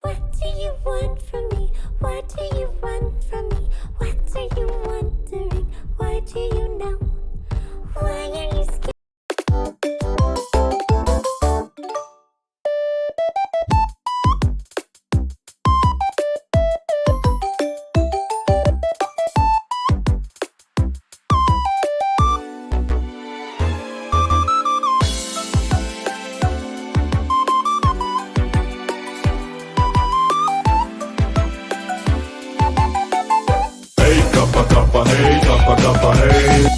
What do you want from me? What do you want from me? What are you wondering? Why do you know? Why are you scared? Hey, kappa, hey.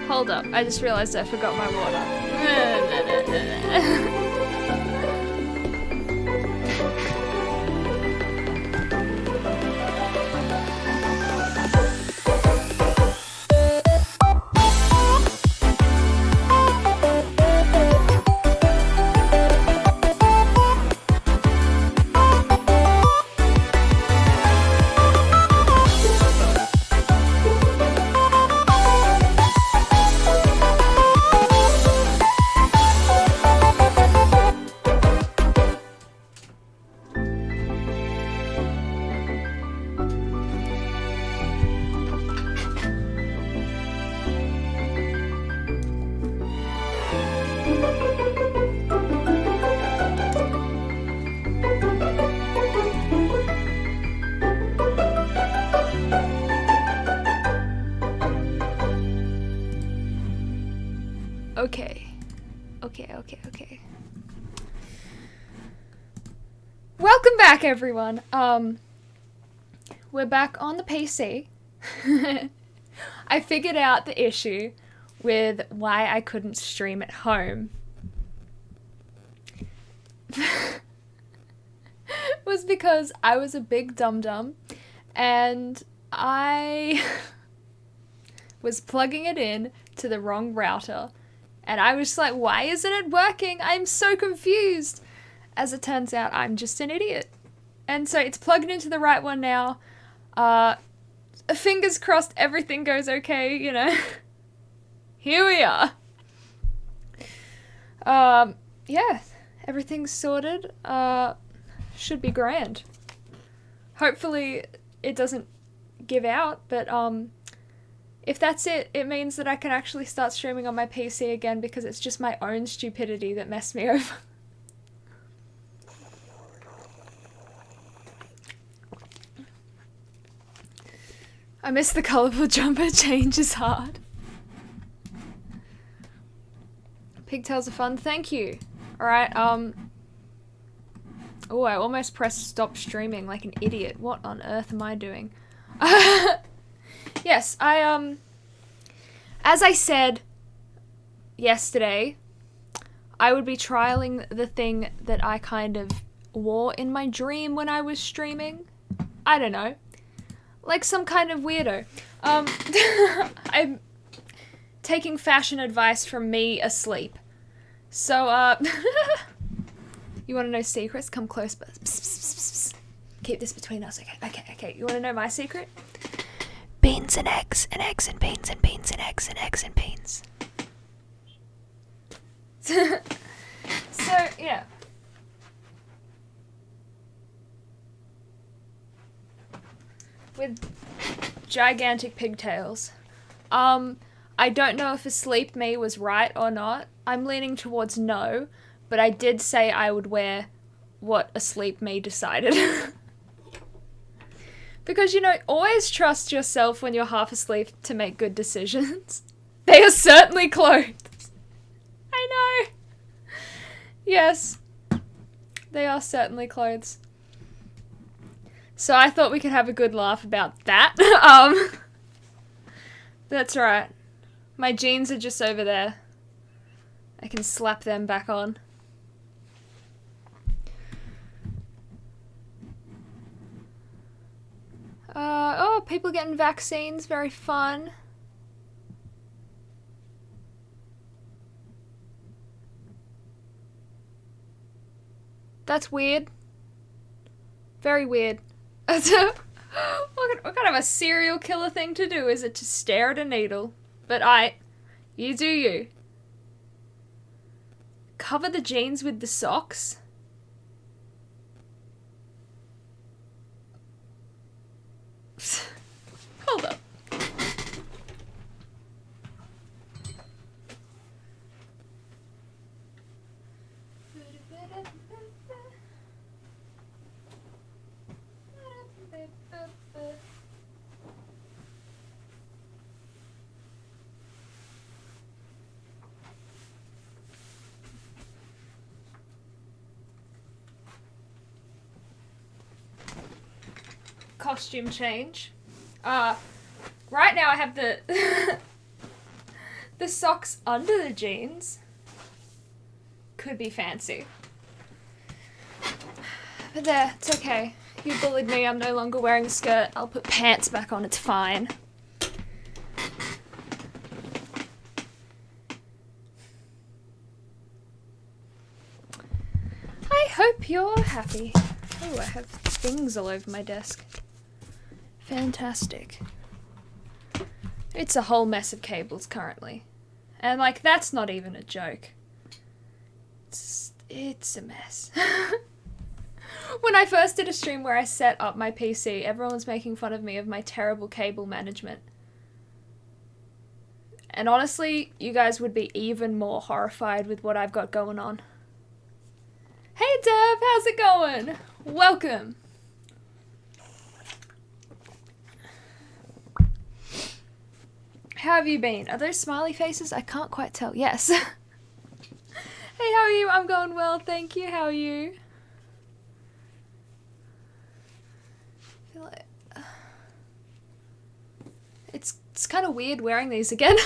Hold up, I just realized I forgot my water. Okay. Welcome back, everyone. We're back on the PC. I figured out the issue with why I couldn't stream at home. Was because I was a big dum-dum and I was plugging it in to the wrong router. And I was like, why isn't it working? I'm so confused. As it turns out, I'm just an idiot. And so it's plugged into the right one now. Fingers crossed everything goes okay, you know. Here we are. Yeah, everything's sorted. Should be grand. Hopefully it doesn't give out, but if that's it, it means that I can actually start streaming on my PC again because it's just my own stupidity that messed me over. I miss the colourful jumper, change is hard. Pigtails are fun, thank you. Alright, oh, I almost pressed stop streaming like an idiot. What on earth am I doing? Yes, as I said yesterday, I would be trialing the thing that I kind of wore in my dream when I was streaming. I don't know. Like some kind of weirdo. I'm taking fashion advice from me asleep. So, you want to know secrets? Come close, but keep this between us, okay. You want to know my secret? Beans and eggs, and eggs and beans, and beans and eggs, and eggs and beans. So, yeah. With gigantic pigtails. I don't know if asleep me was right or not. I'm leaning towards no, but I did say I would wear what Asleep Me decided. Because, you know, always trust yourself when you're half asleep to make good decisions. They are certainly clothes. I know. Yes. They are certainly clothes. So I thought we could have a good laugh about that. That's right. My jeans are just over there. I can slap them back on. Oh, people getting vaccines, very fun. That's weird. Very weird. What kind of a serial killer thing to do is it to stare at a needle? But you do you. Cover the jeans with the socks? Hold up. Costume change. Right now I have the the socks under the jeans. Could be fancy. But there, it's okay. You bullied me, I'm no longer wearing a skirt. I'll put pants back on, it's fine. I hope you're happy. Oh, I have things all over my desk. Fantastic. It's a whole mess of cables currently. And, like, that's not even a joke. It's a mess. When I first did a stream where I set up my PC, everyone was making fun of me of my terrible cable management. And honestly, you guys would be even more horrified with what I've got going on. Hey Dev, how's it going? Welcome. How have you been? Are those smiley faces? I can't quite tell. Yes. Hey, how are you? I'm going well, thank you. How are you? I feel like it's kind of weird wearing these again.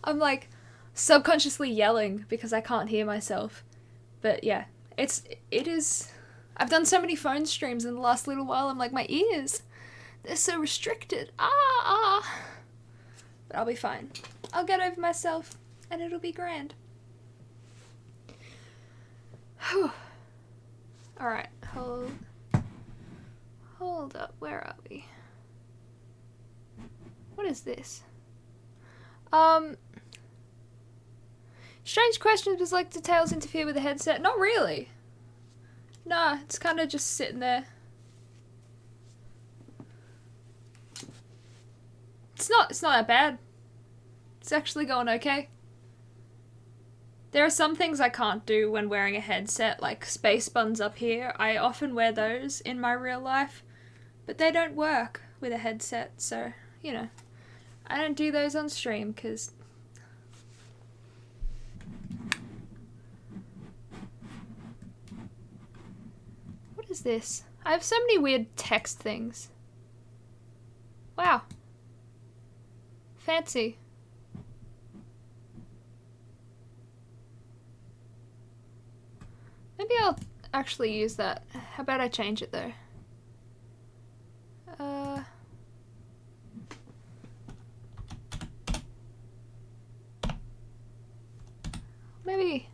I'm like subconsciously yelling because I can't hear myself. But yeah, it is. I've done so many phone streams in the last little while. I'm like, my ears, they're so restricted. But I'll be fine. I'll get over myself and it'll be grand. Whew. Alright, hold up, where are we? What is this? Strange questions was like, do tails interfere with the headset? Not really. Nah, it's kind of just sitting there. It's not that bad. It's actually going okay. There are some things I can't do when wearing a headset, like space buns up here. I often wear those in my real life, but they don't work with a headset, so, you know. I don't do those on stream, because... What is this? I have so many weird text things. Wow. Fancy. Maybe I'll actually use that. How about I change it though? Maybe.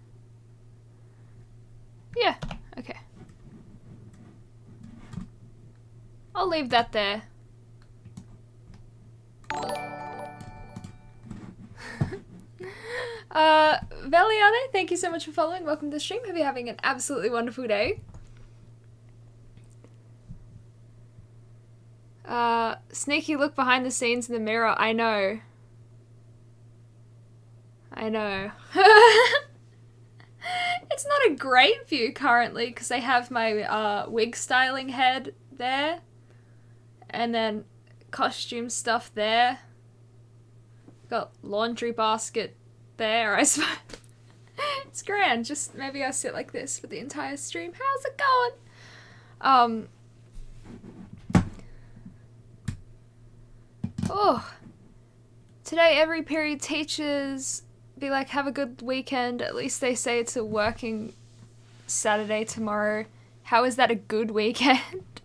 Yeah, okay. I'll leave that there. Valiana, thank you so much for following. Welcome to the stream. Hope you're having an absolutely wonderful day. Sneaky look behind the scenes in the mirror. I know. I know. great view currently because I have my wig styling head there. And then costume stuff there. Got laundry basket there, I suppose. It's grand. Just maybe I'll sit like this for the entire stream. How's it going? Oh. Today every period teachers be like, have a good weekend. At least they say it's a working Saturday tomorrow. How is that a good weekend?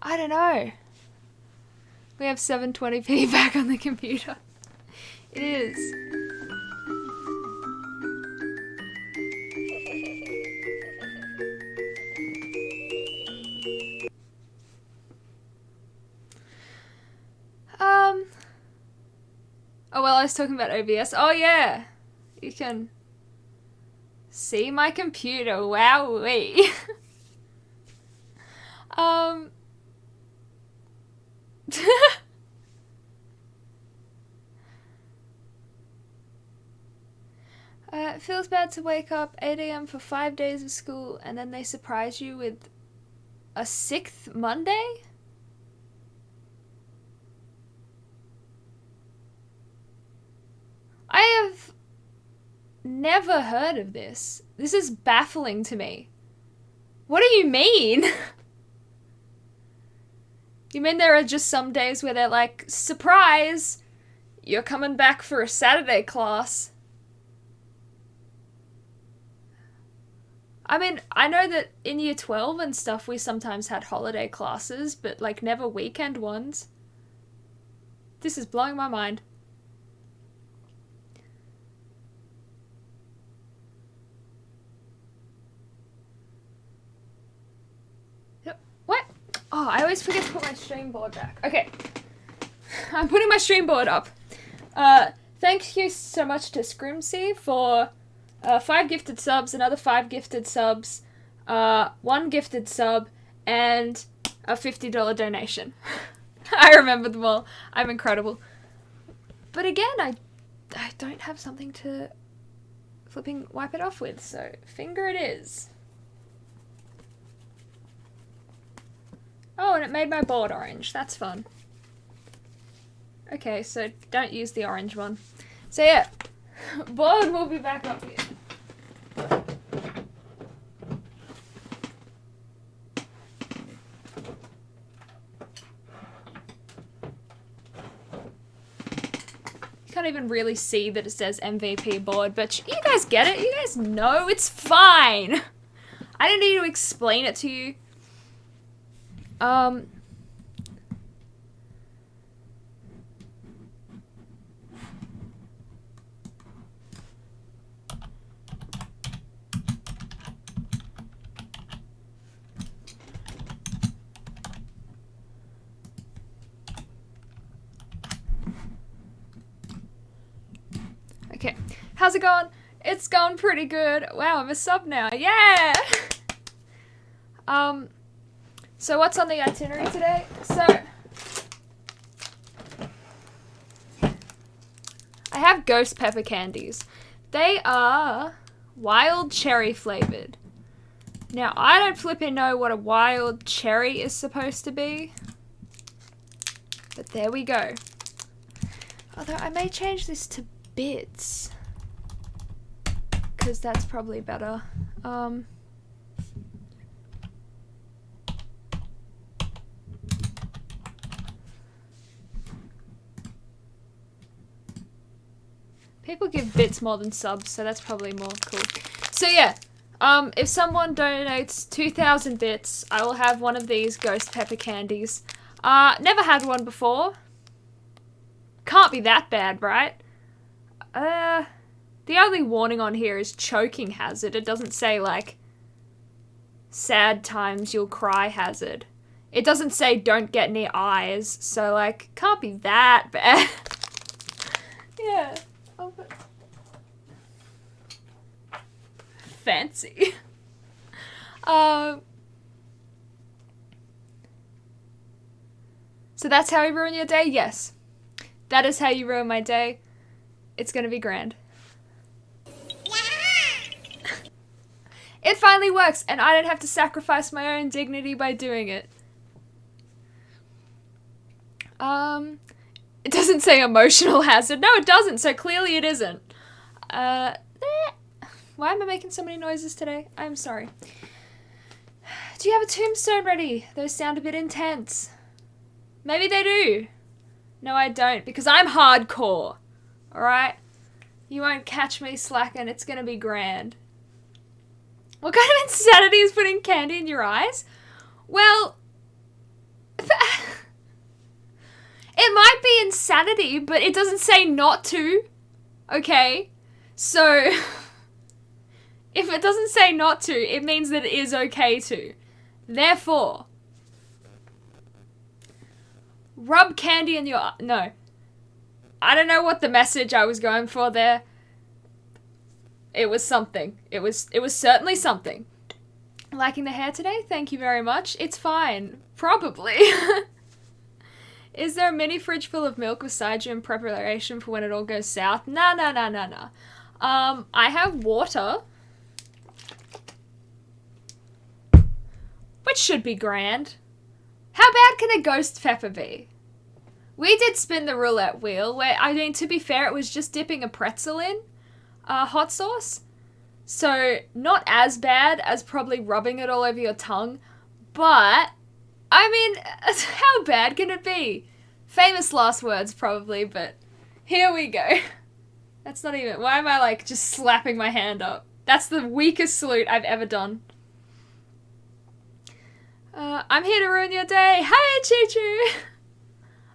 I don't know. We have 720p back on the computer. It is. Oh, well, I was talking about OBS. Oh, yeah. You can see my computer. Wowee. It feels bad to wake up 8 a.m. for 5 days of school and then they surprise you with a 6th Monday? I have never heard of this. This is baffling to me. What do you mean? You mean there are just some days where they're like, surprise, you're coming back for a Saturday class? I mean, I know that in year 12 and stuff we sometimes had holiday classes, but like never weekend ones. This is blowing my mind. What? Oh, I always forget to put my stream board back. Okay. I'm putting my stream board up. Thank you so much to Scrimsy for 5 gifted subs, another 5 gifted subs, 1 gifted sub, and a $50 donation. I remember them all. I'm incredible. But again, I don't have something to flipping wipe it off with, so finger it is. Oh, and it made my board orange. That's fun. Okay, so don't use the orange one. So yeah, board will be back up here. You can't even really see that it says MVP board, but you guys get it. You guys know it's fine. I didn't need to explain it to you. Okay, how's it going? It's going pretty good. Wow, I'm a sub now. Yeah! So what's on the itinerary today? So, I have ghost pepper candies. They are wild cherry flavored. Now, I don't flipping know what a wild cherry is supposed to be. But there we go. Although I may change this to bits. Because that's probably better. People give bits more than subs, so that's probably more cool. So yeah, if someone donates 2,000 bits, I will have one of these ghost pepper candies. Never had one before. Can't be that bad, right? The only warning on here is choking hazard. It doesn't say, like, sad times you'll cry hazard. It doesn't say don't get near eyes, so, like, can't be that bad. Yeah. Oh, but... fancy. So that's how you ruin your day? Yes. That is how you ruin my day. It's gonna be grand. It finally works, and I don't have to sacrifice my own dignity by doing it. It doesn't say emotional hazard. No, it doesn't, so clearly it isn't. Why am I making so many noises today? I'm sorry. Do you have a tombstone ready? Those sound a bit intense. Maybe they do. No, I don't, because I'm hardcore. Alright? You won't catch me slacking. It's gonna be grand. What kind of insanity is putting candy in your eyes? Well, it might be insanity, but it doesn't say not to. Okay? So, if it doesn't say not to, it means that it is okay to. Therefore, rub candy in your eye. No. I don't know what the message I was going for there. It was something. It was certainly something. Liking the hair today? Thank you very much. It's fine. Probably. Is there a mini fridge full of milk beside you in preparation for when it all goes south? Nah. I have water. Which should be grand. How bad can a ghost pepper be? We did spin the roulette wheel where, I mean, to be fair, it was just dipping a pretzel in hot sauce. So, not as bad as probably rubbing it all over your tongue. But, I mean, how bad can it be? Famous last words, probably, but here we go. That's not even... Why am I, like, just slapping my hand up? That's the weakest salute I've ever done. I'm here to ruin your day. Hi, Choo-Choo!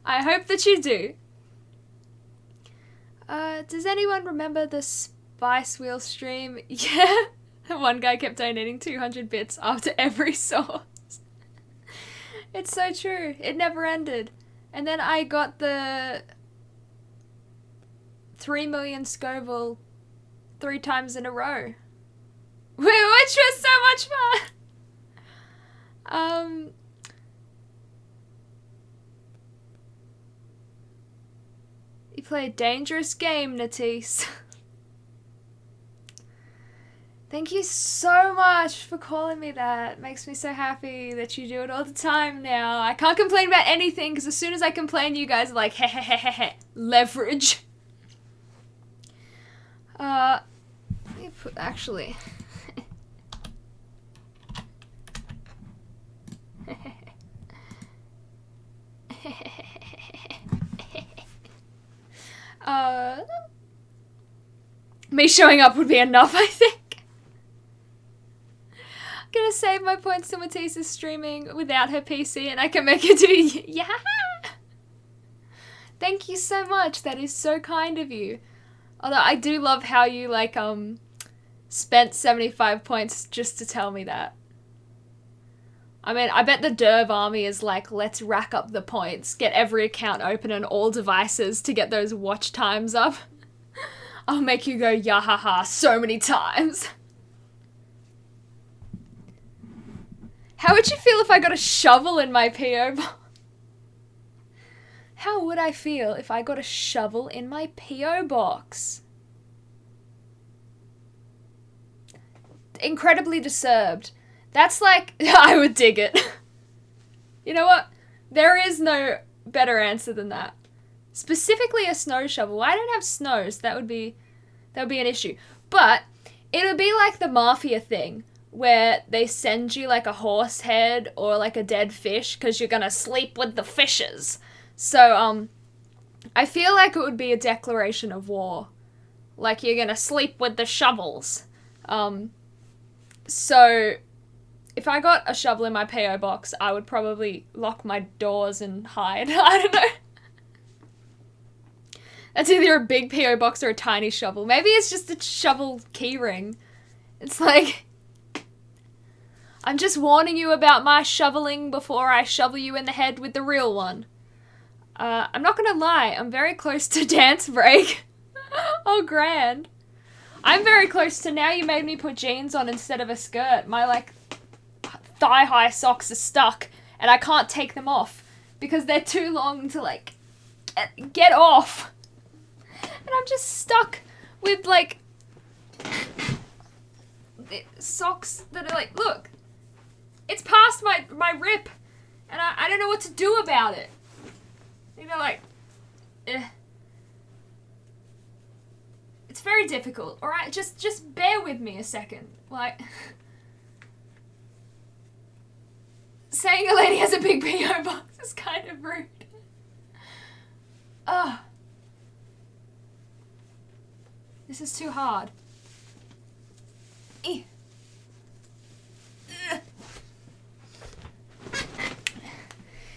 I hope that you do. Does anyone remember the Spice Wheel stream? Yeah. One guy kept donating 200 bits after every source. It's so true. It never ended. And then I got the 3 million Scoville 3 times in a row. Which was so much fun! You play a dangerous game, Natisse. Thank you so much for calling me that. Makes me so happy that you do it all the time now. I can't complain about anything, because as soon as I complain, you guys are like, heh, leverage. Let me put, actually... me showing up would be enough, I think. I'm gonna save my points to Matisse's streaming without her PC, and I can make her do yeah. Thank you so much. That is so kind of you. Although I do love how you like spent 75 points just to tell me that. I mean, I bet the Derv army is like, let's rack up the points, get every account open on all devices to get those watch times up. I'll make you go yahaha so many times. How would you feel if I got a shovel in my P.O. box? How would I feel if I got a shovel in my P.O. box? Incredibly disturbed. That's like, I would dig it. You know what? There is no better answer than that. Specifically a snow shovel. I don't have snows. That would be an issue. But it would be like the mafia thing where they send you like a horse head or like a dead fish because you're gonna sleep with the fishes. So, I feel like it would be a declaration of war. Like you're gonna sleep with the shovels. So... if I got a shovel in my P.O. box, I would probably lock my doors and hide. I don't know. That's either a big P.O. box or a tiny shovel. Maybe it's just a shovel keyring. It's like, I'm just warning you about my shoveling before I shovel you in the head with the real one. I'm not gonna lie, I'm very close to dance break. Oh, grand. I'm very close to now you made me put jeans on instead of a skirt. My, like... thigh-high socks are stuck, and I can't take them off because they're too long to, like, get off. And I'm just stuck with, like, socks that are like, look, it's past my rip, and I don't know what to do about it. You know, like, it's very difficult. All right, just bear with me a second. Like, saying a lady has a big P.O. box is kind of rude. Ugh. This is too hard. Eh. Ugh.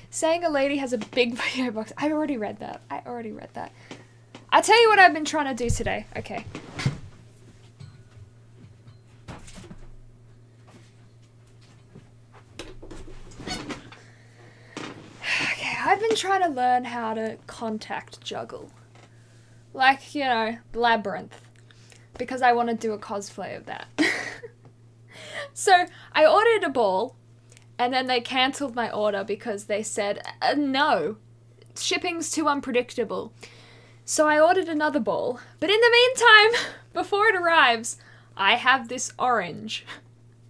Saying a lady has a big P.O. box. I already read that. I'll tell you what I've been trying to do today. Okay. I've been trying to learn how to contact juggle. Like, you know, Labyrinth. Because I want to do a cosplay of that. So, I ordered a ball, and then they cancelled my order because they said, no, shipping's too unpredictable. So I ordered another ball, but in the meantime, before it arrives, I have this orange.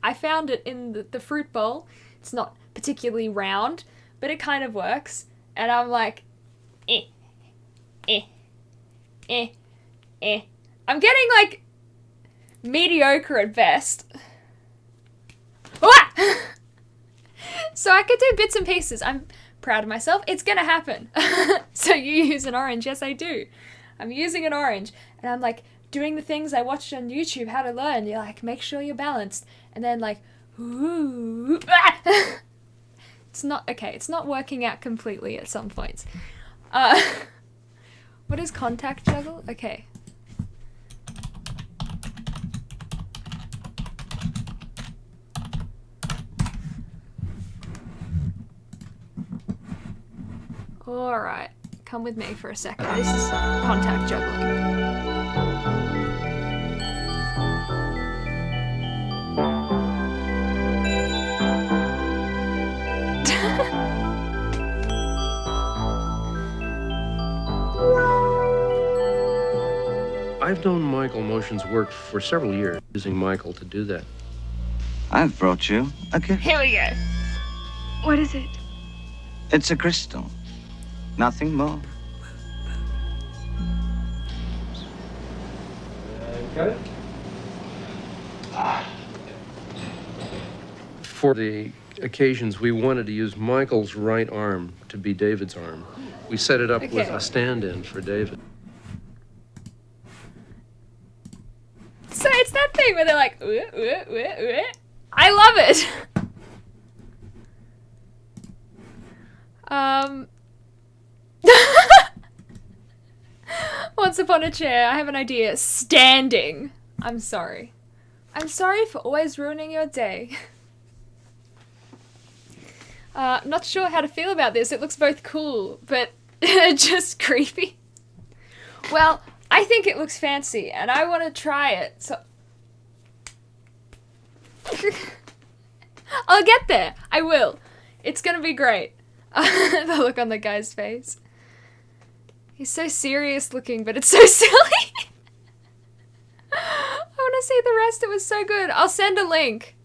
I found it in the fruit bowl. It's not particularly round, but it kind of works. And I'm like, I'm getting, like, mediocre at best. So I could do bits and pieces. I'm proud of myself. It's gonna happen. So you use an orange. Yes, I do. I'm using an orange. And I'm, like, doing the things I watched on YouTube, how to learn. You're like, make sure you're balanced. And then, like, ooh. It's not working out completely at some points. What is contact juggle? Okay. Alright, come with me for a second. This is contact juggling. I've known Michael Motion's work for several years, using Michael to do that. I've brought you a gift. Here we go. What is it? It's a crystal. Nothing more. Got it? For the occasions, we wanted to use Michael's right arm to be David's arm. We set it up with a stand-in for David. So it's that thing where they're like, I love it. Once upon a chair, I have an idea. Standing. I'm sorry. I'm sorry for always ruining your day. Not sure how to feel about this. It looks both cool, but just creepy. Well, I think it looks fancy, and I want to try it, so... I'll get there. I will. It's gonna be great. The look on the guy's face. He's so serious looking, but it's so silly. I want to see the rest. It was so good. I'll send a link.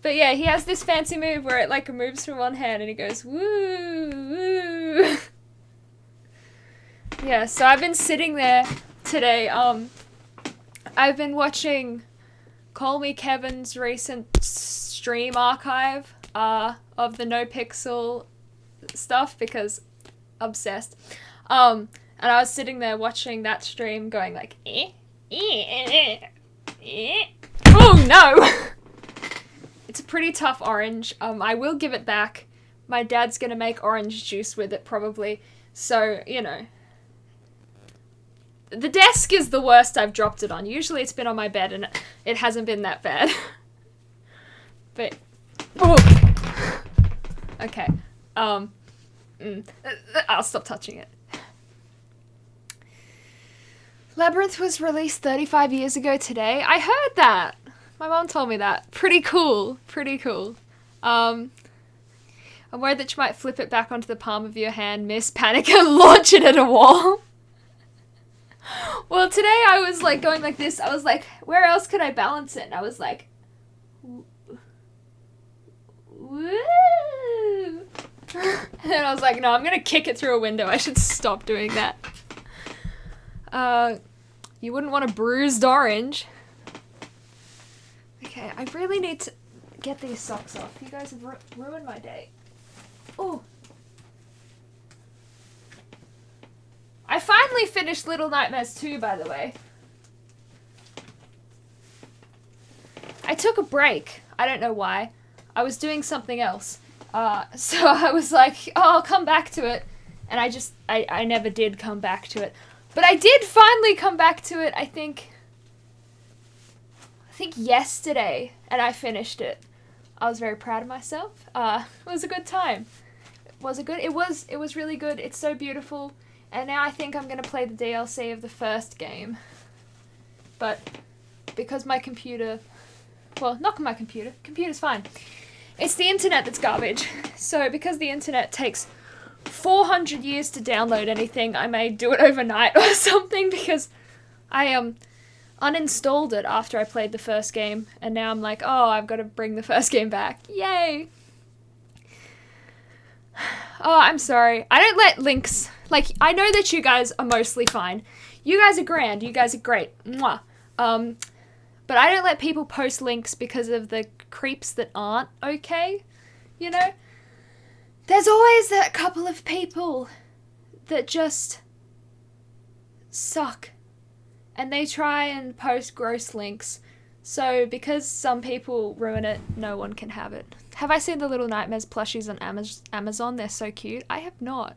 But yeah, he has this fancy move where it like moves from one hand and he goes woo, woo. Yeah, so I've been sitting there today. I've been watching Call Me Kevin's recent stream archive of the No Pixel stuff because obsessed. And I was sitting there watching that stream going like, oh no! It's a pretty tough orange. I will give it back. My dad's gonna make orange juice with it probably. So, you know. The desk is the worst I've dropped it on. Usually it's been on my bed and it hasn't been that bad. But, oh. Okay. I'll stop touching it. Labyrinth was released 35 years ago today. I heard that. My mom told me that. Pretty cool. Pretty cool. I'm worried that you might flip it back onto the palm of your hand, miss, panic, and launch it at a wall. Well, today I was like going like this. I was like, where else could I balance it? And I was like, Woo! And then I was like, no, I'm gonna kick it through a window. I should stop doing that. You wouldn't want a bruised orange. Okay, I really need to get these socks off. You guys have ruined my day. Oh. I finally finished Little Nightmares 2, by the way. I took a break. I don't know why. I was doing something else. So I was like, oh, I'll come back to it. And I never did come back to it. But I did finally come back to it, I think yesterday. And I finished it. I was very proud of myself. It was a good time. It was really good. It's so beautiful. And now I think I'm going to play the DLC of the first game. But because my computer... Well, not my computer. Computer's fine. It's the internet that's garbage. So because the internet takes 400 years to download anything, I may do it overnight or something because I uninstalled it after I played the first game. And now I'm like, oh, I've got to bring the first game back. Yay! Oh, I'm sorry. I don't let links... Like, I know that you guys are mostly fine. You guys are grand. You guys are great. Mwah. But I don't let people post links because of the creeps that aren't okay. You know? There's always that couple of people that just suck. And they try and post gross links. So, because some people ruin it, no one can have it. Have I seen the Little Nightmares plushies on Amazon? They're so cute. I have not.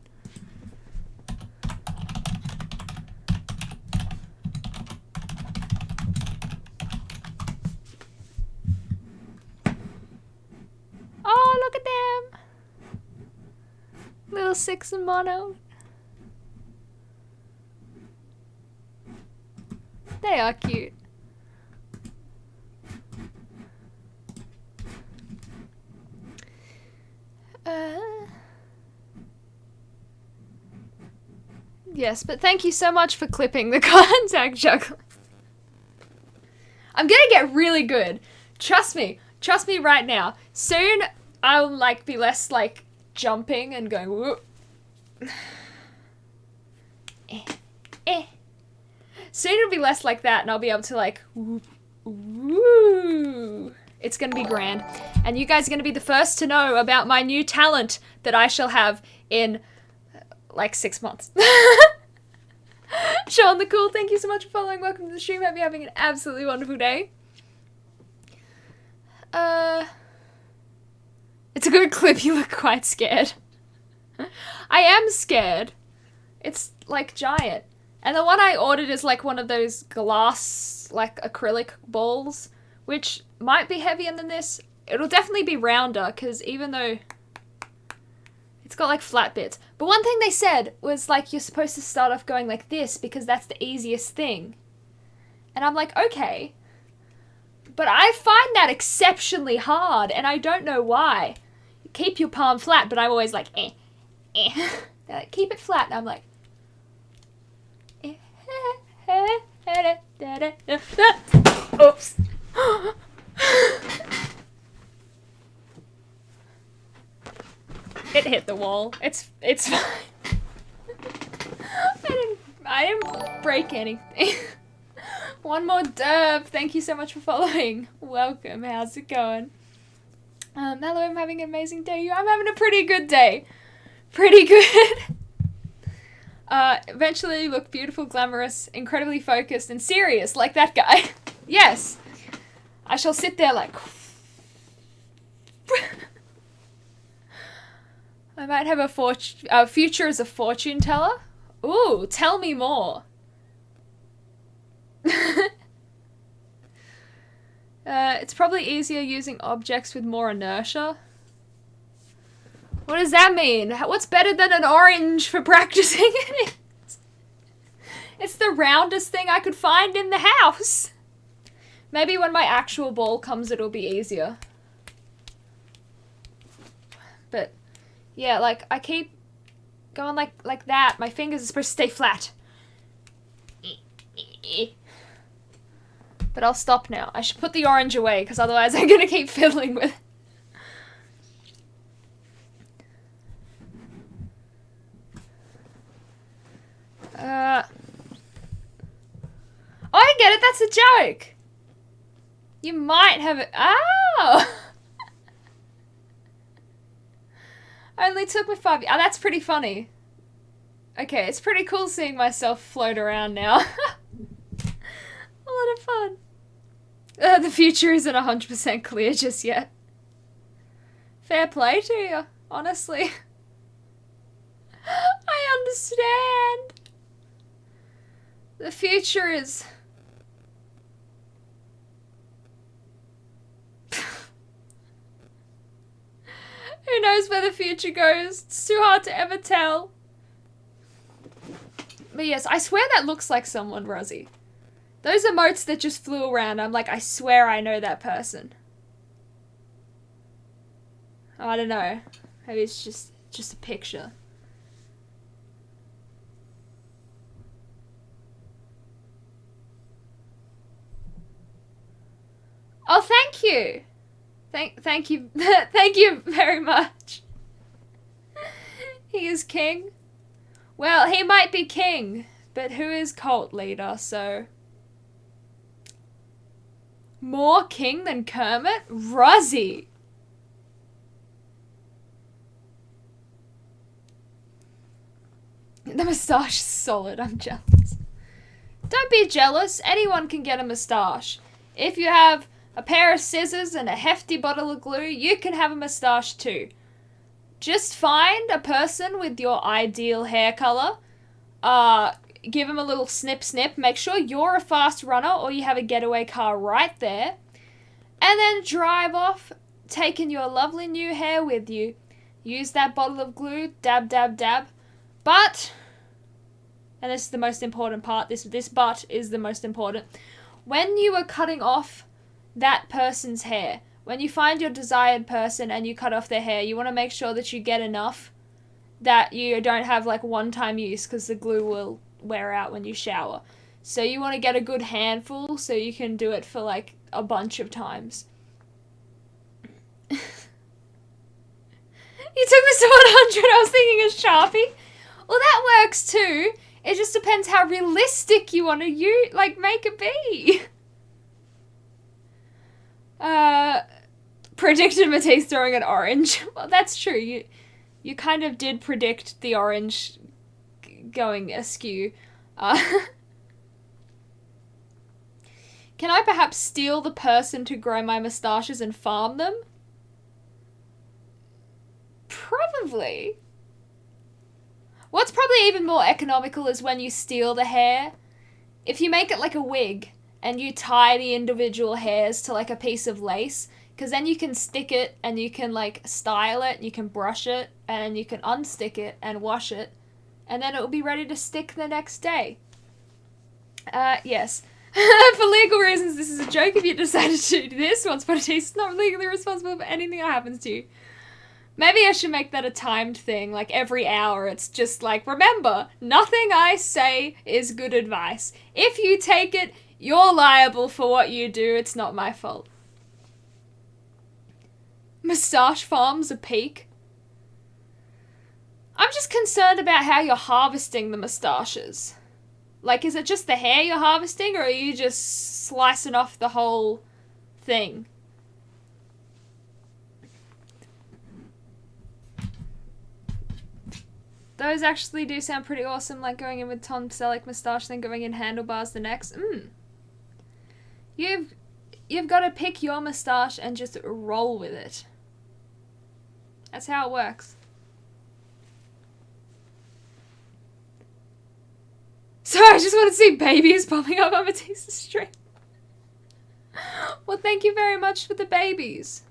Oh, look at them. Little 6 and mono. They are cute. Yes, but thank you so much for clipping the contact juggler. I'm gonna get really good. Trust me right now. Soon I'll like be less like jumping and going whoop. Soon it'll be less like that and I'll be able to like whoop, woo. It's gonna be grand. And you guys are gonna be the first to know about my new talent that I shall have in like 6 months. Sean the Cool, thank you so much for following. Welcome to the stream. Hope you're having an absolutely wonderful day. It's a good clip. You look quite scared. I am scared. It's like giant. And the one I ordered is like one of those glass, like acrylic balls, which might be heavier than this. It'll definitely be rounder because even though it's got like flat bits. But one thing they said was like you're supposed to start off going like this because that's the easiest thing. And I'm like, okay. But I find that exceptionally hard and I don't know why. Keep your palm flat, but I'm always like, eh. They're like, keep it flat. And I'm like, oops. It hit the wall. It's fine. I didn't break anything. One more derp. Thank you so much for following. Welcome. How's it going? Hello, I'm having an amazing day. I'm having a pretty good day. Pretty good. Eventually you look beautiful, glamorous, incredibly focused, and serious like that guy. Yes. I shall sit there like... I might have a future as a fortune teller. Ooh, tell me more. It's probably easier using objects with more inertia. What does that mean? What's better than an orange for practicing it? It's the roundest thing I could find in the house. Maybe when my actual ball comes, it'll be easier. But, yeah, like, I keep going like that. My fingers are supposed to stay flat. But I'll stop now. I should put the orange away, because otherwise I'm going to keep fiddling with it. Oh, I get it. That's a joke. You might have it. Oh! Only took me 5 years. Oh, that's pretty funny. Okay, it's pretty cool seeing myself float around now. A lot of fun. The future isn't 100% clear just yet. Fair play to you, honestly. I understand. The future is... Who knows where the future goes? It's too hard to ever tell. But yes, I swear that looks like someone, Rosie. Those emotes that just flew around, I'm like, I swear I know that person. I don't know. Maybe it's just a picture. Oh, thank you. Thank you. Thank you very much. He is king. Well, he might be king, but who is cult leader, so... More king than Kermit? Rosie! The moustache is solid, I'm jealous. Don't be jealous, anyone can get a moustache. If you have a pair of scissors and a hefty bottle of glue, you can have a moustache too. Just find a person with your ideal hair color, give him a little snip snip, make sure you're a fast runner or you have a getaway car right there, and then drive off, taking your lovely new hair with you. Use that bottle of glue, dab, dab, dab. But, and this is the most important part, this but is the most important, when you are cutting off that person's hair, when you find your desired person and you cut off their hair, you want to make sure that you get enough that you don't have like one-time use, because the glue will wear out when you shower. So you want to get a good handful so you can do it for like a bunch of times. You took this to 100, I was thinking a Sharpie. Well, that works too. It just depends how realistic you want to make it be. Predicted Matisse throwing an orange. Well, that's true. You kind of did predict the orange going askew. Can I perhaps steal the person to grow my moustaches and farm them? Probably. What's probably even more economical is when you steal the hair. If you make it like a wig and you tie the individual hairs to like a piece of lace, because then you can stick it and you can like style it, you can brush it, and you can unstick it and wash it, and then it will be ready to stick the next day. Yes. For legal reasons, this is a joke. If you decided to do this, onceuponatisse is not legally responsible for anything that happens to you. Maybe I should make that a timed thing, like every hour. It's just like, remember, nothing I say is good advice. If you take it, you're liable for what you do. It's not my fault. Moustache farms a peak. I'm just concerned about how you're harvesting the moustaches. Like, is it just the hair you're harvesting, or are you just slicing off the whole thing? Those actually do sound pretty awesome, like going in with Tom Selleck moustache, then going in handlebars the next. You've got to pick your moustache and just roll with it. That's how it works. So I just want to see babies popping up on Matisse's stream. Well, thank you very much for the babies.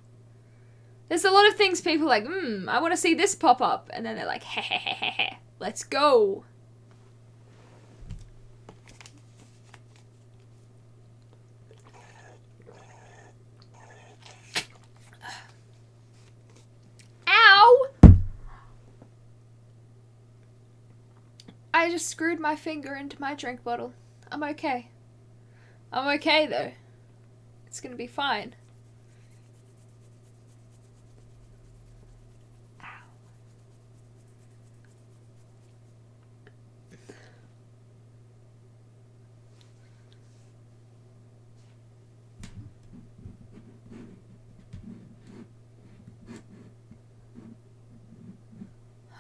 There's a lot of things people are like, I want to see this pop up. And then they're like, heh, let's go. Ow! I just screwed my finger into my drink bottle. I'm okay. I'm okay, though. It's gonna be fine.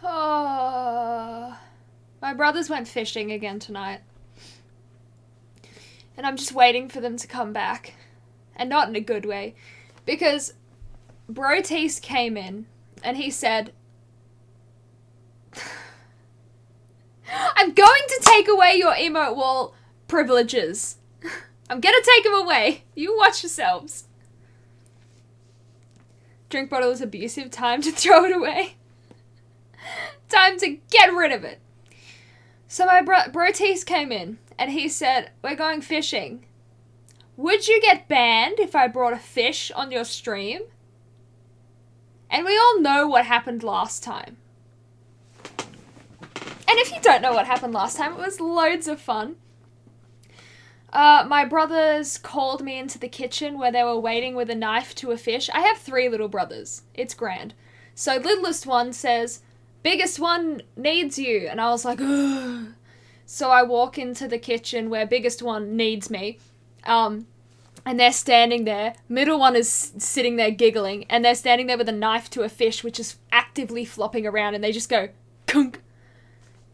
Oh, my brothers went fishing again tonight. And I'm just waiting for them to come back. And not in a good way. Because Brotees came in and he said, I'm going to take away your emote wall privileges. I'm gonna take them away. You watch yourselves. Drink bottle is abusive. Time to throw it away. Time to get rid of it. So my Brotees came in and he said, we're going fishing. Would you get banned if I brought a fish on your stream? And we all know what happened last time. And if you don't know what happened last time, it was loads of fun. My brothers called me into the kitchen where they were waiting with a knife to a fish. I have 3 little brothers. It's grand. So littlest one says, biggest one needs you. And I was like, ugh. So I walk into the kitchen where biggest one needs me. And they're standing there. Middle one is sitting there giggling. And they're standing there with a knife to a fish, which is actively flopping around. And they just go, kunk.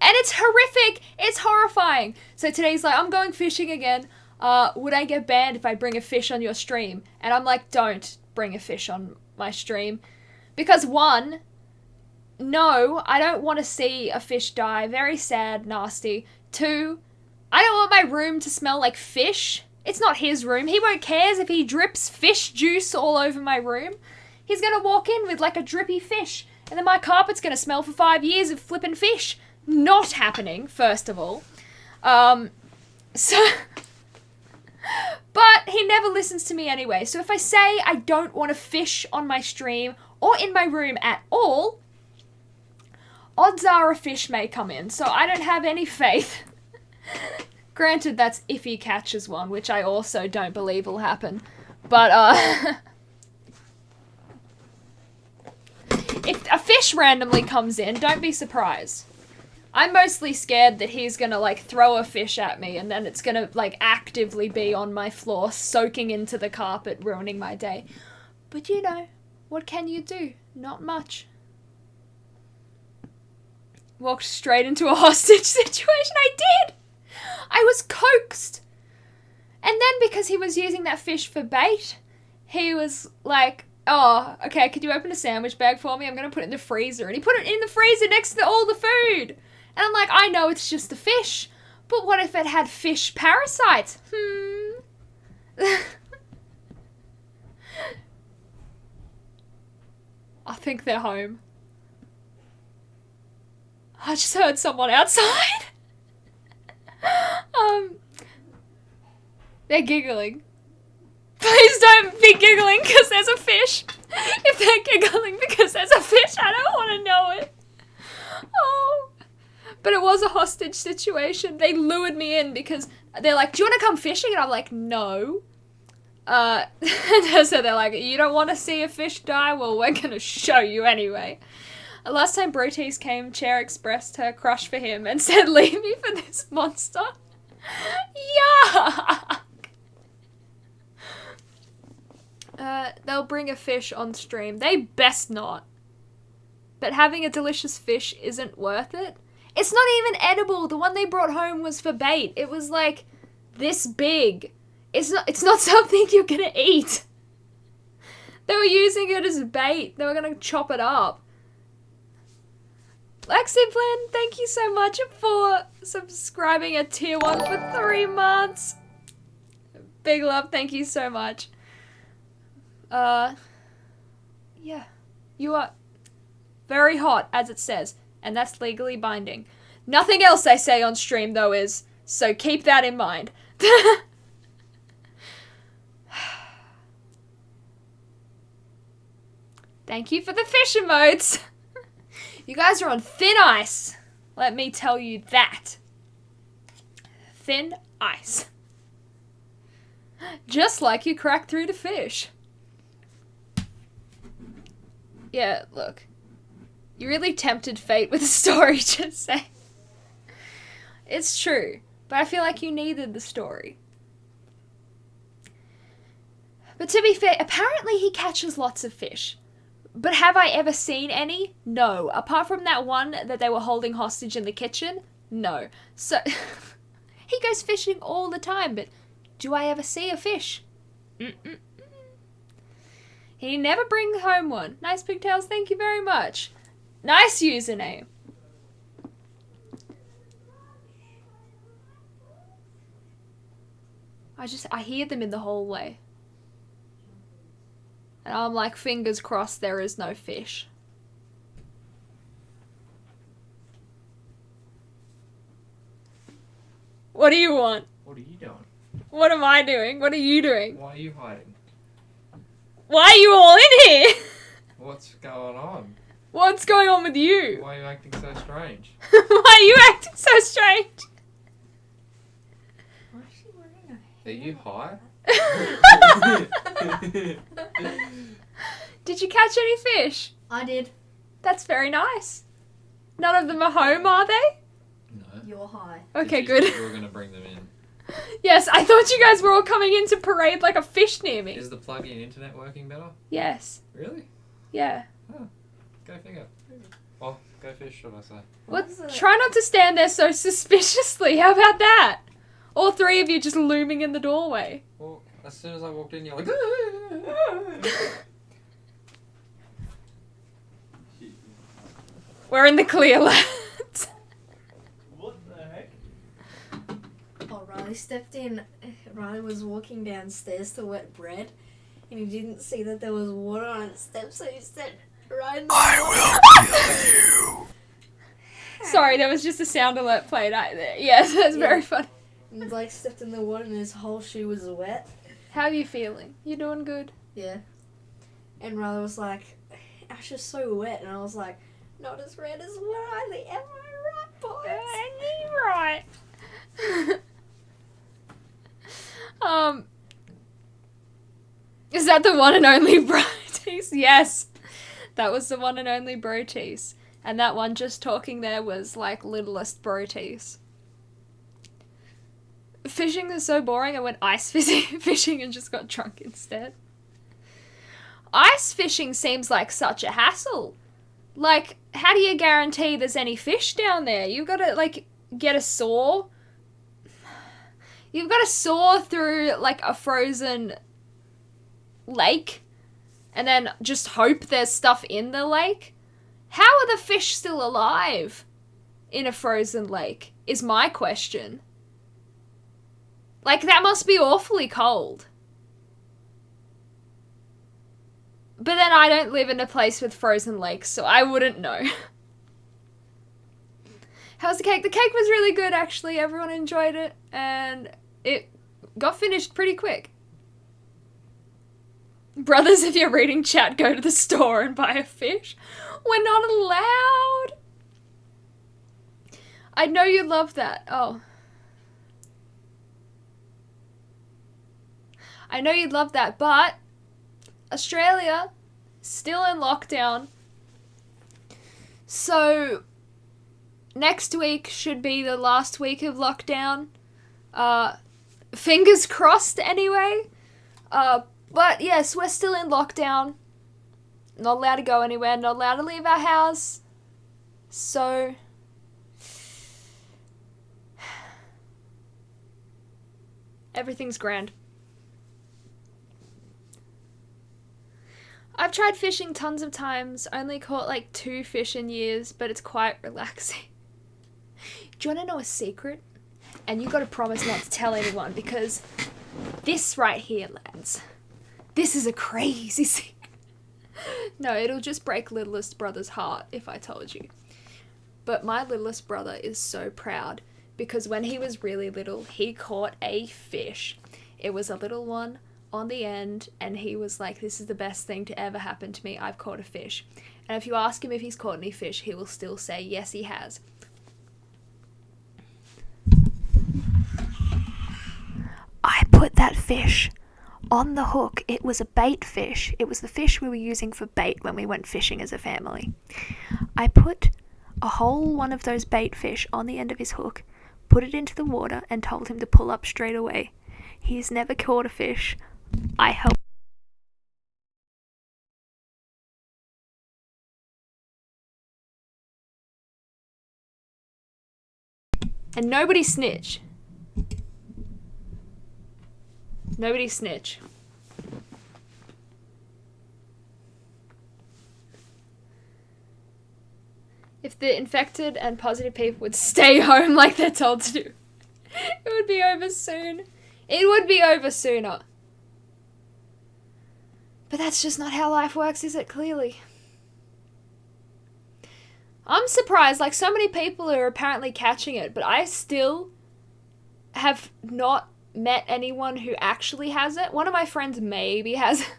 And it's horrific. It's horrifying. So today's like, I'm going fishing again. Would I get banned if I bring a fish on your stream? And I'm like, don't bring a fish on my stream. Because 1... no, I don't want to see a fish die. Very sad, nasty. 2, I don't want my room to smell like fish. It's not his room. He won't care if he drips fish juice all over my room. He's going to walk in with like a drippy fish. And then my carpet's going to smell for 5 years of flippin' fish. Not happening, first of all. So... but he never listens to me anyway. So if I say I don't want a fish on my stream or in my room at all, odds are a fish may come in, so I don't have any faith. Granted, that's if he catches one, which I also don't believe will happen. But, if a fish randomly comes in, don't be surprised. I'm mostly scared that he's gonna, like, throw a fish at me, and then it's gonna, like, actively be on my floor, soaking into the carpet, ruining my day. But, you know, what can you do? Not much. Walked straight into a hostage situation. I did! I was coaxed. And then because he was using that fish for bait, he was like, oh, okay, could you open a sandwich bag for me? I'm going to put it in the freezer. And he put it in the freezer next to all the food. And I'm like, I know it's just a fish, but what if it had fish parasites? I think they're home. I just heard someone outside. They're giggling. Please don't be giggling because there's a fish. If they're giggling because there's a fish, I don't want to know it. Oh. But it was a hostage situation. They lured me in because they're like, do you want to come fishing? And I'm like, no. So they're like, you don't want to see a fish die? Well, we're going to show you anyway. Last time Brotees came, Chair expressed her crush for him and said, leave me for this monster. Yuck! They'll bring a fish on stream. They best not. But having a delicious fish isn't worth it. It's not even edible. The one they brought home was for bait. It was like this big. It's not something you're gonna eat. They were using it as bait. They were gonna chop it up. Lexiplin, thank you so much for subscribing at tier 1 for 3 months. Big love, thank you so much. Yeah. You are very hot, as it says, and that's legally binding. Nothing else I say on stream, though, is, so keep that in mind. Thank you for the fish emotes. You guys are on thin ice. Let me tell you that. Thin ice. Just like you crack through to fish. Yeah, look. You really tempted fate with the story, just say. It's true, but I feel like you needed the story. But to be fair, apparently he catches lots of fish. But have I ever seen any? No. Apart from that one that they were holding hostage in the kitchen? No. So, he goes fishing all the time, but do I ever see a fish? Mm-mm-mm. He never brings home one. Nice pigtails, thank you very much. Nice username. I hear them in the hallway. And I'm like, fingers crossed there is no fish. What do you want? What are you doing? What am I doing? What are you doing? Why are you hiding? Why are you all in here? What's going on? What's going on with you? Why are you acting so strange? Why are you acting so strange? Why is she wearing Are you high? Did you catch any fish? I did. That's very nice. None of them are home, are they? No. You're high. Okay, You good. were going to bring them in. Yes, I thought you guys were all coming in to parade like a fish near me. Is the plug-in internet working better? Yes. Really? Yeah. Go figure. Well, go fish, should I say. What? Try not to stand there so suspiciously. How about that? All three of you just looming in the doorway. Well, as soon as I walked in, you're like... We're in the clear, lads. What the heck? Oh, Riley stepped in. Riley was walking downstairs to wet bread, and he didn't see that there was water on his steps, so he stepped right in the water. Sorry, there was just a sound alert played out there. Yes, that's very funny. And Blake stepped in the water, and his whole shoe was wet. How are you feeling? You doing good? Yeah. And Riley was like, Ash is so wet, and I was like, not as red as Riley, am I right, boys? Right. Is that the one and only bro tease? Yes. That was the one and only bro tease. And that one just talking there was like littlest bro tease. Fishing is so boring, I went ice fishing and just got drunk instead. Ice fishing seems like such a hassle. Like, how do you guarantee there's any fish down there? You've got to, like, get a saw. You've got to saw through, like, a frozen lake and then just hope there's stuff in the lake. How are the fish still alive in a frozen lake, is my question. Like, that must be awfully cold. But then I don't live in a place with frozen lakes, so I wouldn't know. How's the cake? The cake was really good, actually. Everyone enjoyed it, and it got finished pretty quick. Brothers, if you're reading chat, go to the store and buy a fish. We're not allowed. I know you love that. Oh. I know you'd love that, but Australia, still in lockdown. So, next week should be the last week of lockdown. Fingers crossed anyway. But yes, we're still in lockdown. Not allowed to go anywhere, not allowed to leave our house. So, everything's grand. I've tried fishing tons of times, only caught like 2 fish in years, but it's quite relaxing. Do you want to know a secret? And you got to promise not to tell anyone, because this right here, lads, this is a crazy secret. No, it'll just break littlest brother's heart if I told you. But my littlest brother is so proud, because when he was really little, he caught a fish. It was a little one on the end, and he was like, this is the best thing to ever happen to me, I've caught a fish. And if you ask him if he's caught any fish, he will still say yes, he has. I put put that fish on the hook. It was a bait fish. It was the fish we were using for bait when we went fishing as a family. I put a whole one of those bait fish on the end of his hook, put it into the water, and told him to pull up straight away. He has never caught a fish. I helped. And nobody snitch. Nobody snitch. If the infected and positive people would stay home like they're told to do, it would be over soon. It would be over sooner. But that's just not how life works, is it? Clearly. I'm surprised, like, so many people are apparently catching it, but I still have not met anyone who actually has it. One of my friends maybe has it.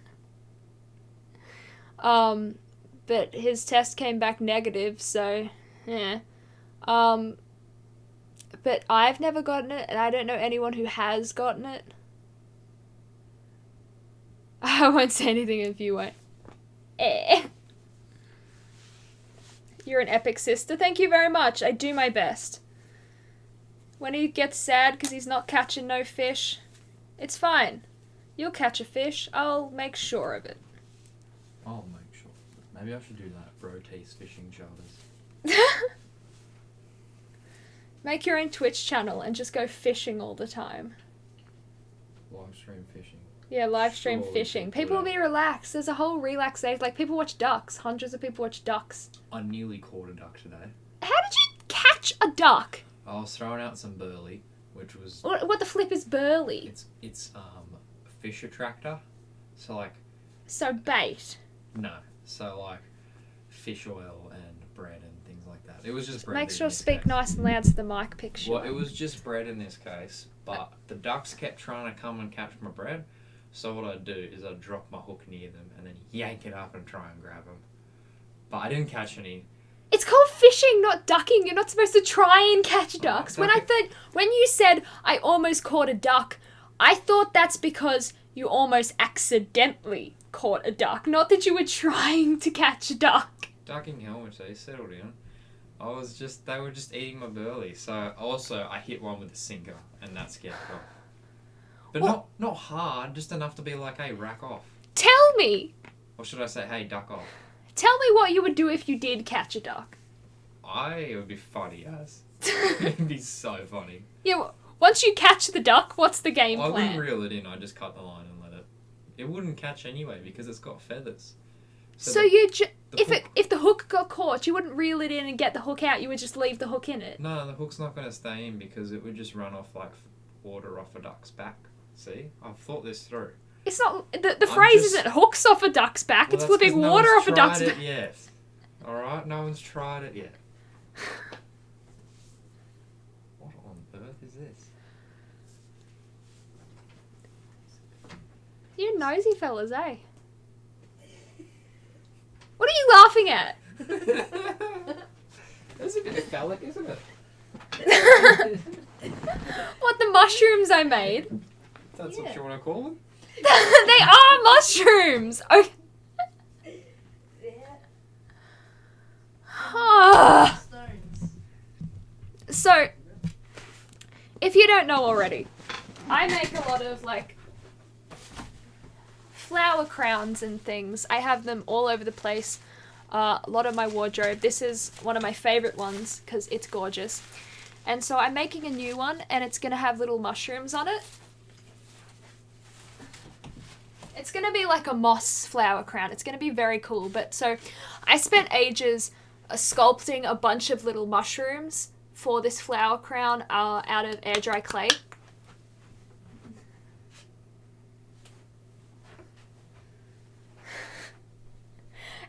But his test came back negative, so, yeah. But I've never gotten it, and I don't know anyone who has gotten it. I won't say anything if you won't. You're an epic sister. Thank you very much. I do my best. When he gets sad because he's not catching no fish, it's fine. You'll catch a fish. I'll make sure of it. I'll make sure. Maybe I should do that. Bro-tease fishing charters. Make your own Twitch channel and just go fishing all the time. Live stream fishing. Yeah, live stream Surely fishing. People will be relaxed. There's a whole relaxation. Like, people watch ducks. Hundreds of people watch ducks. I nearly caught a duck today. How did you catch a duck? I was throwing out some burley, which was... What the flip is burley? It's fish attractor. So, like... So bait. No. So, like, fish oil and bread and things like that. It was just bread. Make sure in this speak case. nice and loud so the mic picks you. Well, it was just bread in this case, but the ducks kept trying to come and catch my bread. So what I'd do is I'd drop my hook near them and then yank it up and try and grab them. But I didn't catch any. It's called fishing, not ducking. You're not supposed to try and catch ducks. When you said I almost caught a duck, I thought that's because you almost accidentally caught a duck, not that you were trying to catch a duck. Ducking helmets, they settled in. They were just eating my burley. So also I hit one with a sinker and that scared it off. But What? not hard, just enough to be like, hey, rack off. Tell me. Or should I say, hey, duck off? Tell me what you would do if you did catch a duck. It would be funny as. It'd be so funny. Yeah, once you catch the duck, what's the game I plan? wouldn't reel it in, I'd just cut the line and let it. It wouldn't catch anyway because it's got feathers. So if the hook got caught, you wouldn't reel it in and get the hook out, you would just leave the hook in it. No, the hook's not going to stay in because it would just run off like water off a duck's back. See? I've thought this through. It's not the phrase isn't hooks off a duck's back, Well, it's that's flipping 'cause no water one's off a duck's tried back. it yet. Alright? No one's tried it yet. What on earth is this? You're nosy fellas, eh? What are you laughing at? That's a bit phallic, isn't it? What, the mushrooms I made? That's what you want to call them? They are mushrooms! Okay. So, if you don't know already, I make a lot of, like, flower crowns and things. I have them all over the place. A lot of my wardrobe. This is one of my favorite ones because it's gorgeous. And so I'm making a new one and it's going to have little mushrooms on it. It's going to be like a moss flower crown. It's going to be very cool. But so I spent ages sculpting a bunch of little mushrooms for this flower crown out of air dry clay.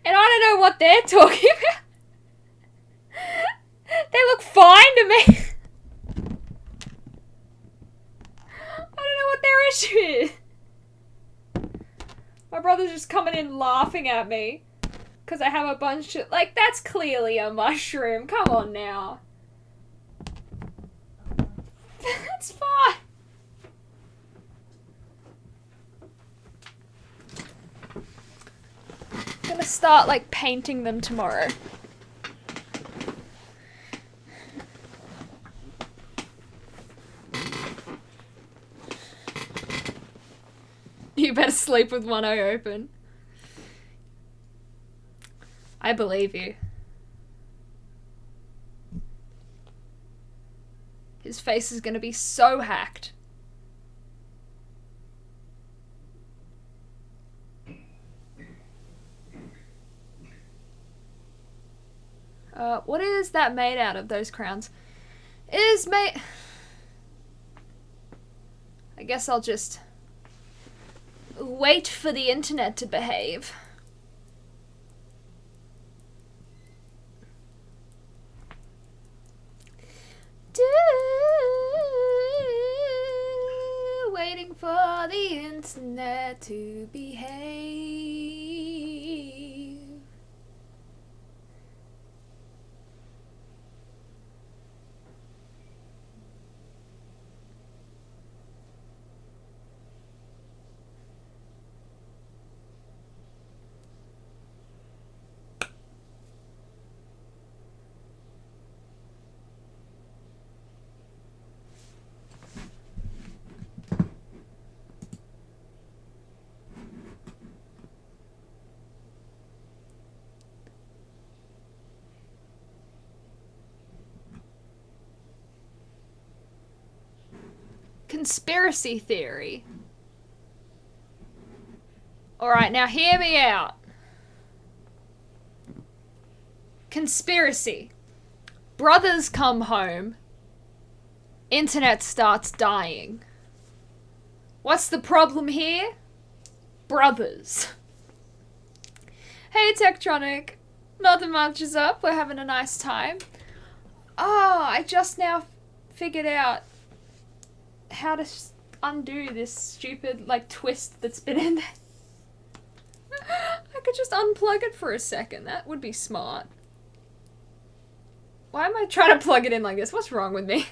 And I don't know what they're talking about. They look fine to me. I don't know what their issue is. My brother's just coming in laughing at me because I have a bunch of... Like, that's clearly a mushroom. Come on now. That's fine. gonna start, like, painting them tomorrow. You better sleep with one eye open. I believe you. His face is gonna be so hacked. What is that made out of, those crowns? It is made... I guess I'll just wait for the internet to behave. Waiting for the internet to behave. Conspiracy theory. Alright, now hear me out. Conspiracy. Brothers come home. Internet starts dying. What's the problem here? Brothers. Hey, Tektronic. Nothing much is up. We're having a nice time. Oh, I just now figured out how to undo this stupid, like, twist that's been in there. I could just unplug it for a second. That would be smart. Why am I trying to plug it in like this? What's wrong with me?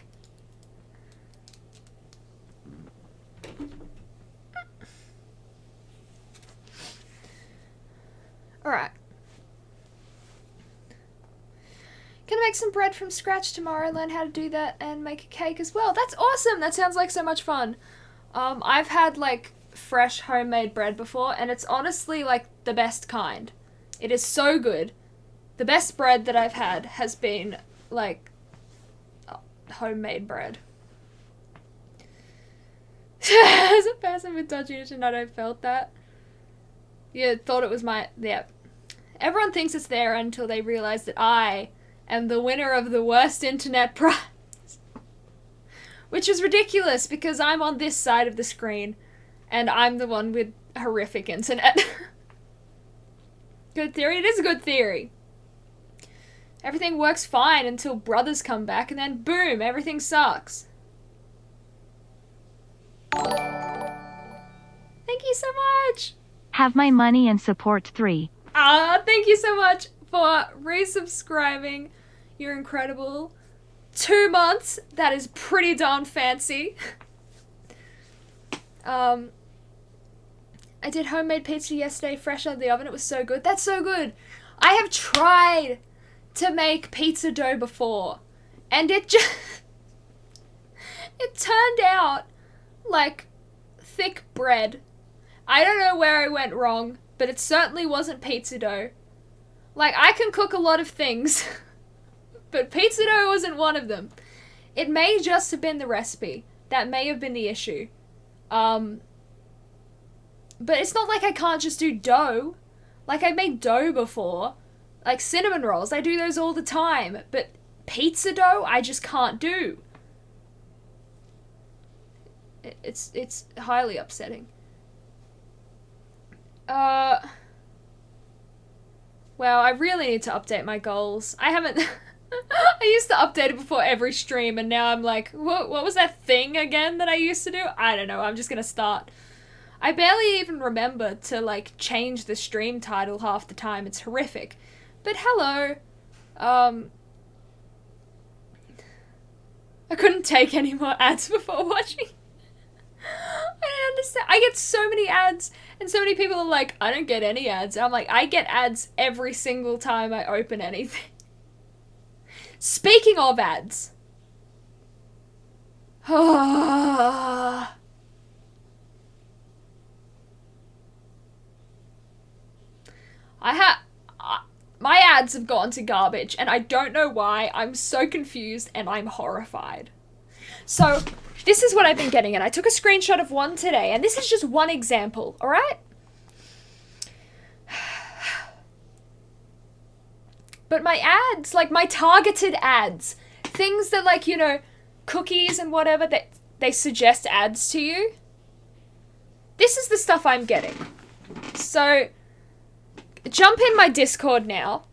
Alright. Gonna make some bread from scratch tomorrow, learn how to do that, and make a cake as well. That's awesome! That sounds like so much fun. I've had, like, fresh homemade bread before, and it's honestly, like, the best kind. It is so good. The best bread that I've had has been, like, homemade bread. As a person with dodgy internet, I felt that. Yeah, thought it was my... Yeah. Everyone thinks it's there until they realize that I am the winner of the worst internet prize. Which is ridiculous, because I'm on this side of the screen, and I'm the one with horrific internet. Good theory? It is a good theory. Everything works fine until brothers come back, and then boom, everything sucks. Thank you so much! Have my money and support 3. Thank you so much for resubscribing. You're incredible. 2 months. That is pretty darn fancy. I did homemade pizza yesterday, fresh out of the oven. It was so good. That's so good. I have tried to make pizza dough before, and it just... it turned out like thick bread. I don't know where I went wrong, but it certainly wasn't pizza dough. Like, I can cook a lot of things, but pizza dough wasn't one of them. It may just have been the recipe. That may have been the issue. But it's not like I can't just do dough. Like, I've made dough before. Like, cinnamon rolls, I do those all the time. But pizza dough, I just can't do. It's highly upsetting. Well, I really need to update my goals. I haven't... I used to update it before every stream, and now I'm like, what was that thing again that I used to do? I don't know, I'm just gonna start. I barely even remember to, like, change the stream title half the time. It's horrific. But hello. I couldn't take any more ads before watching. I don't understand. I get so many ads, And so many people are like, I don't get any ads. I'm like, I get ads every single time I open anything. Speaking of ads. My ads have gone to garbage, and I don't know why. I'm so confused, and I'm horrified. So, this is what I've been getting, and I took a screenshot of one today, and this is just one example, alright? But my ads, like my targeted ads, things that like, you know, cookies and whatever, that they suggest ads to you. This is the stuff I'm getting. So, jump in my Discord now,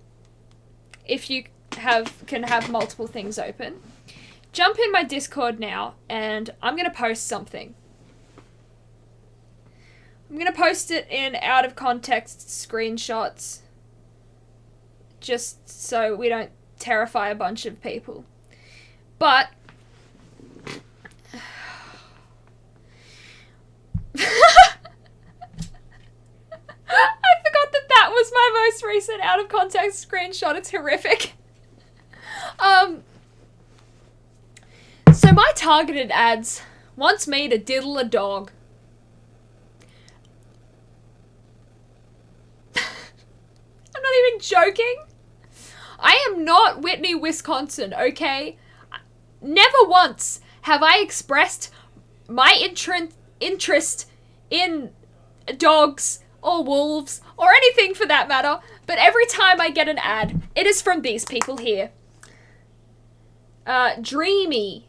if you can have multiple things open. Jump in my Discord now, and I'm going to post something. I'm going to post it in out of context screenshots, just so we don't terrify a bunch of people. But I forgot that was my most recent out of context screenshot. It's horrific. So my targeted ads wants me to diddle a dog. I'm not even joking. I am not Whitney, Wisconsin, okay? Never once have I expressed my interest in dogs or wolves or anything for that matter, but every time I get an ad, it is from these people here. Dreamy,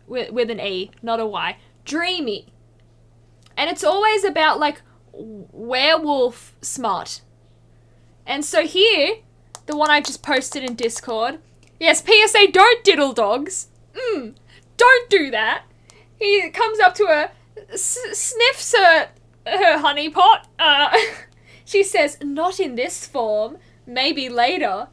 with an E, not a Y. Dreamy. And it's always about, like, werewolf smut. And so here, the one I just posted in Discord, yes, PSA, don't diddle dogs. Don't do that. He comes up to her, sniffs her honey pot. She says, not in this form, maybe later.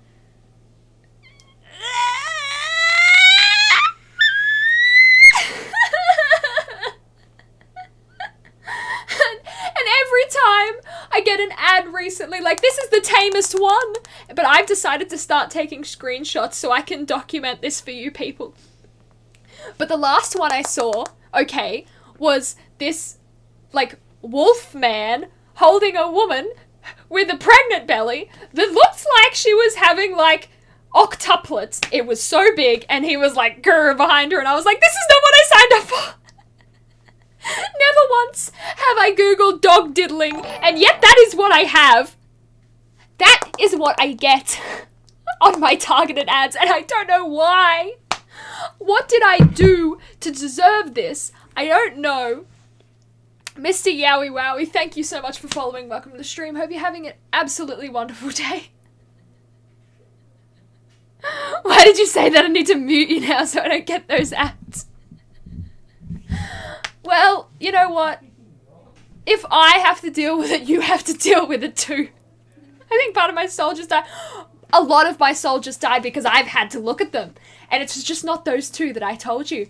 And every time I get an ad recently, like this is the tamest one, but I've decided to start taking screenshots so I can document this for you people. But the last one I saw, okay, was this, like, wolf man holding a woman with a pregnant belly that looked like she was having, like, octuplets. It was so big, and he was, like, grr behind her, and I was like, this is not what I signed up for! Never once have I googled dog diddling, and yet that is what I have. That is what I get on my targeted ads, and I don't know why. What did I do to deserve this? I don't know. Mr. Yowie Wowie, thank you so much for following. Welcome to the stream. Hope you're having an absolutely wonderful day. Why did you say that? I need to mute you now so I don't get those ads. Well, you know what? If I have to deal with it, you have to deal with it too. I think part of my soul just died. A lot of my soul just died because I've had to look at them. And it's just not those two that I told you.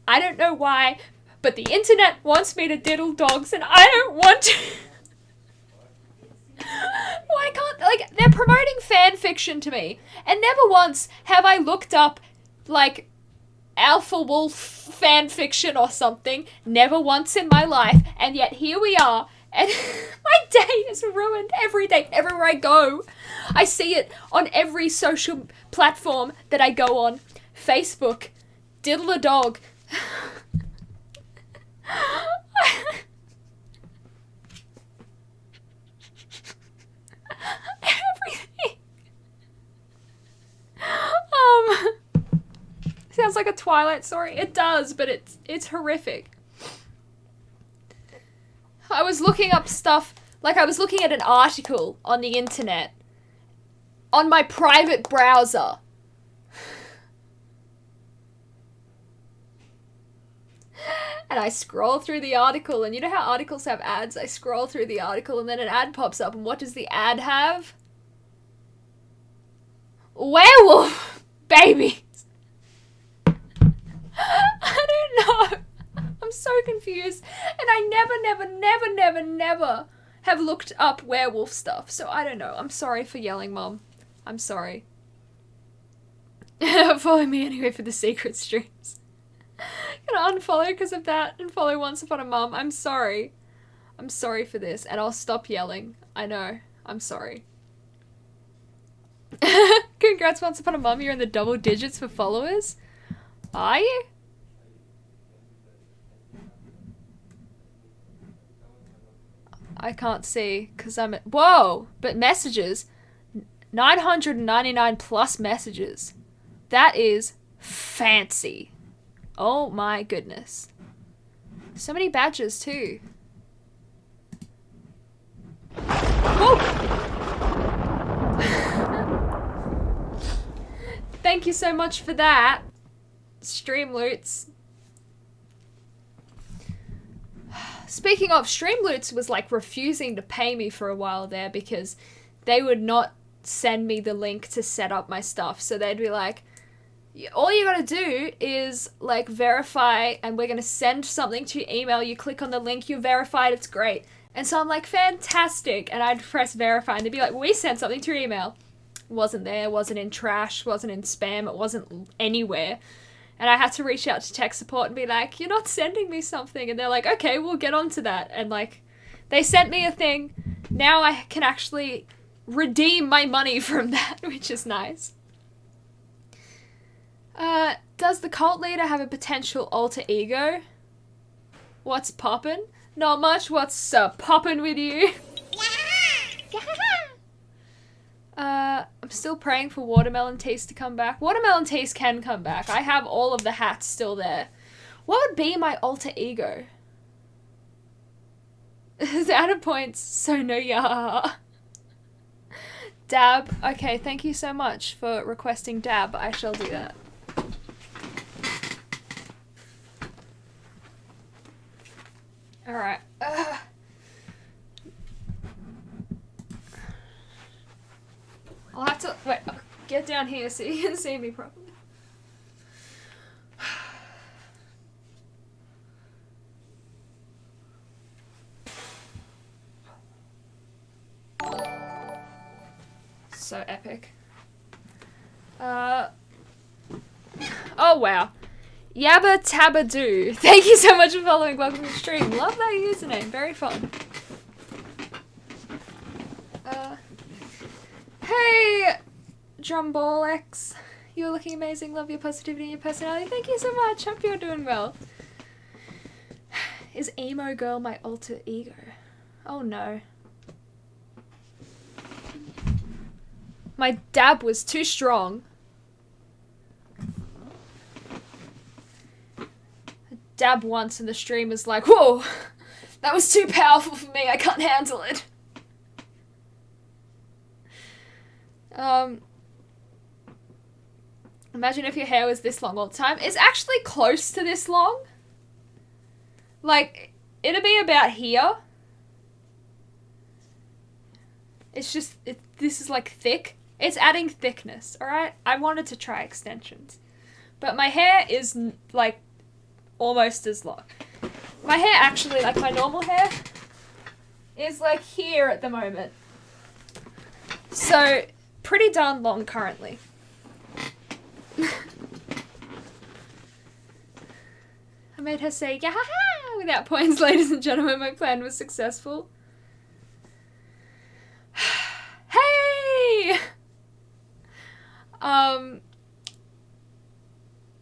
I don't know why, but the internet wants me to diddle dogs and I don't want to. Why can't, like, they're promoting fan fiction to me. And never once have I looked up, like, Alpha Wolf fan fiction or something. Never once in my life. And yet here we are. And my day is ruined every day, everywhere I go. I see it on every social platform that I go on. Facebook, diddle a dog. Everything. Sounds like a Twilight story. It does, but it's horrific. I was looking up stuff, like I was looking at an article on the internet on my private browser. And I scroll through the article, and you know how articles have ads? I scroll through the article, and then an ad pops up, and what does the ad have? Werewolf babies. I don't know. I'm so confused. And I never have looked up werewolf stuff. So I don't know. I'm sorry for yelling, Mom. I'm sorry. Follow me anyway for the secret streams. Gonna unfollow because of that and follow Once Upon a Mum. I'm sorry. I'm sorry for this, and I'll stop yelling. I know. I'm sorry. Congrats, Once Upon a Mum. You're in the double digits for followers. Are you? I can't see because I'm at... Whoa! But messages. 999 plus messages. That is fancy. Oh my goodness. So many badges too. Whoa! Thank you so much for that. Streamloots. Speaking of, Streamloots was like refusing to pay me for a while there because they would not send me the link to set up my stuff. So they'd be like, all you gotta do is like verify and we're gonna send something to your email. You click on the link, you're verified, it's great. And so I'm like, fantastic. And I'd press verify and they'd be like, we sent something to your email. It wasn't there, wasn't in trash, wasn't in spam, it wasn't anywhere. And I had to reach out to tech support and be like, you're not sending me something. And they're like, okay, we'll get on to that. And like, they sent me a thing. Now I can actually redeem my money from that, which is nice. Does the cult leader have a potential alter ego? What's poppin'? Not much. What's poppin' with you? I'm still praying for Watermelon Tease to come back. Watermelon Tease can come back. I have all of the hats still there. What would be my alter ego? Out of points, so no ya. Dab. Okay, thank you so much for requesting dab. I shall do that. Alright. I'll have to... Wait, get down here so you can see me properly. So epic. Oh, wow. Yabba Tabba Doo. Thank you so much for following. Welcome to the stream. Love that username. Very fun. Hey, Drumball X. You're looking amazing. Love your positivity and your personality. Thank you so much. Hope you're doing well. Is emo girl my alter ego? Oh no. My dab was too strong. I dab once and the stream was like, whoa, that was too powerful for me. I can't handle it. Imagine if your hair was this long all the time. It's actually close to this long. Like, it'll be about here. It's just, this is like thick. It's adding thickness, alright? I wanted to try extensions. But my hair is like almost as long. My hair actually, like my normal hair, is like here at the moment. So, pretty darn long currently. I made her say, yeah, without points, ladies and gentlemen, my plan was successful. Hey!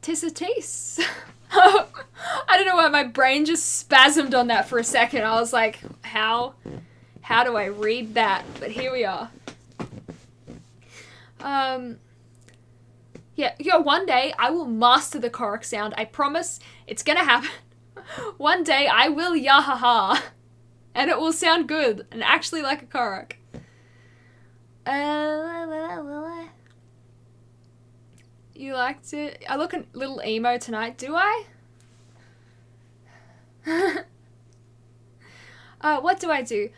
Onceuponatisse. I don't know why my brain just spasmed on that for a second. I was like, how do I read that? But here we are. Yeah, one day I will master the Korok sound. I promise it's gonna happen. One day I will yahaha. And it will sound good and actually like a Korok. You liked it? I look a little emo tonight, do I? What do I do?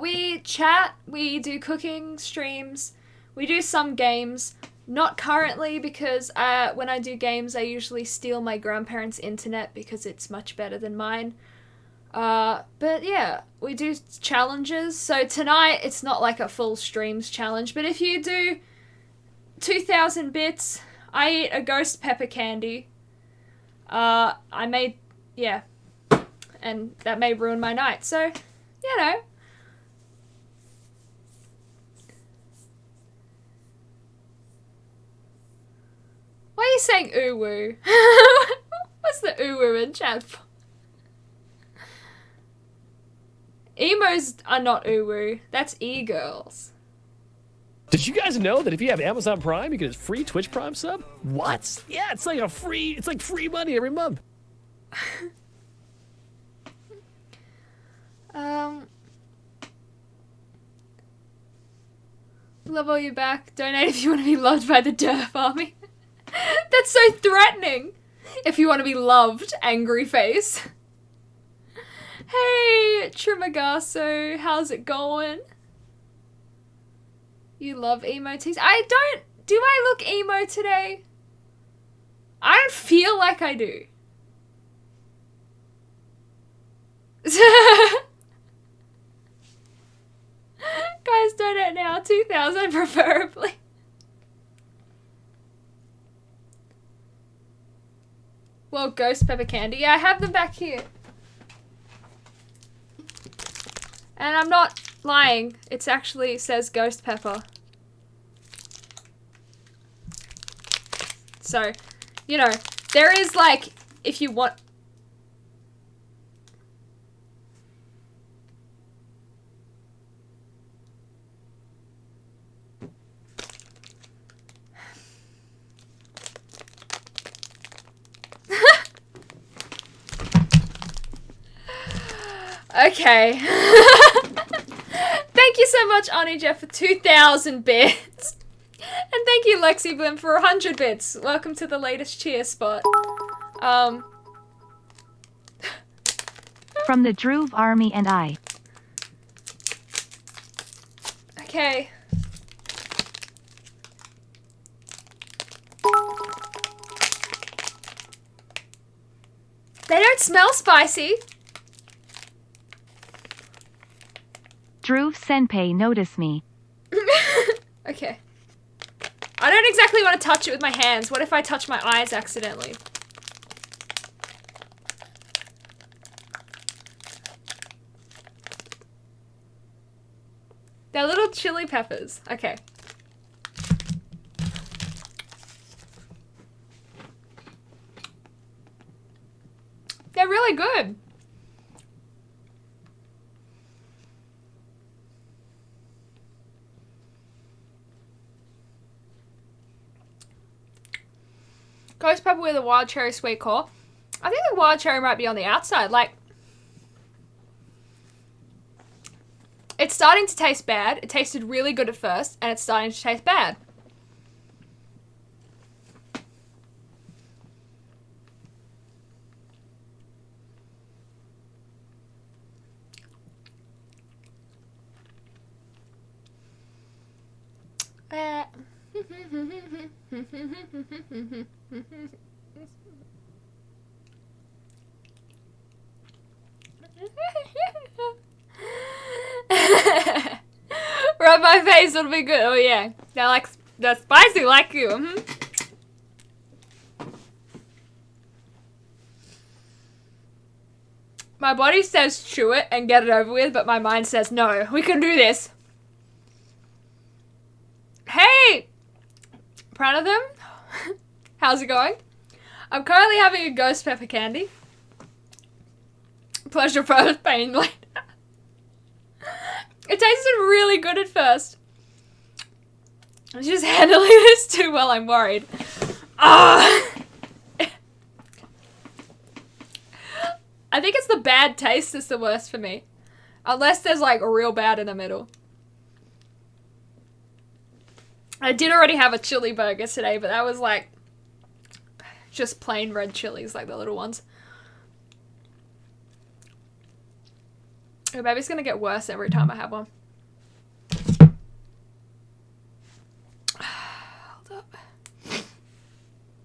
We chat, we do cooking streams, we do some games. Not currently because when I do games I usually steal my grandparents' internet because it's much better than mine. But yeah, we do challenges. So tonight, it's not like a full streams challenge, but if you do 2,000 bits, I eat a ghost pepper candy. I made, yeah, and that may ruin my night. So, you know. Why are you saying ooh woo? What's the ooh woo in chat for? Emos are not ooh woo. That's e-girls. Did you guys know that if you have Amazon Prime, you get a free Twitch Prime sub? What? Yeah, it's like free money every month. Love all you back. Donate if you want to be loved by the Derf Army. That's so threatening. If you want to be loved, angry face. Hey, Trimagasso, how's it going? You love emotes? I don't. Do I look emo today? I don't feel like I do. Guys, donate now. 2,000 preferably. Well, ghost pepper candy. Yeah, I have them back here. And I'm not lying. It actually says ghost pepper. So, you know, there is like, if you want... Okay. Thank you so much, Ani Jeff, for 2,000 bits. And thank you, Lexi Blim, for 100 bits. Welcome to the latest cheer spot. From the Druve Army and I. Okay. They don't smell spicy. Druve Senpai, notice me. Okay. I don't exactly want to touch it with my hands. What if I touch my eyes accidentally? They're little chili peppers. Okay. They're really good. Ghost pepper with a wild cherry sweet core. I think the wild cherry might be on the outside. Like, it's starting to taste bad. It tasted really good at first, and it's starting to taste bad. Rub my face, it'll be good. Oh yeah, they're spicy like you. My body says chew it and get it over with, but my mind says no, we can do this. Hey! Proud of them? How's it going? I'm currently having a ghost pepper candy. Pleasure first, pain later. It tasted really good at first. I'm just handling this too well, I'm worried. I think it's the bad taste that's the worst for me. Unless there's like a real bad in the middle. I did already have a chili burger today, but that was like just plain red chilies, like the little ones. Oh, maybe it's gonna get worse every time I have one. Hold up.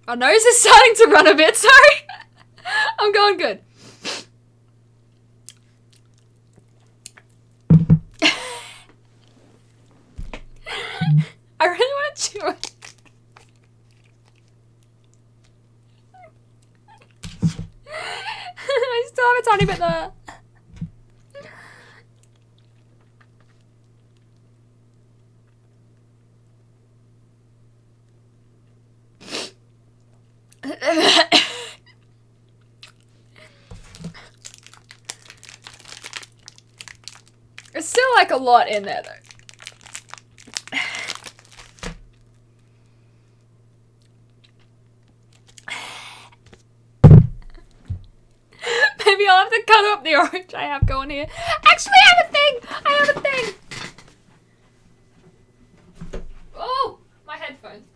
My nose is starting to run a bit, sorry. I'm going good. a tiny bit there. It's still like a lot in there though. Maybe I'll have to cut up the orange I have going here. Actually, I have a thing! I have a thing! Oh! My headphones.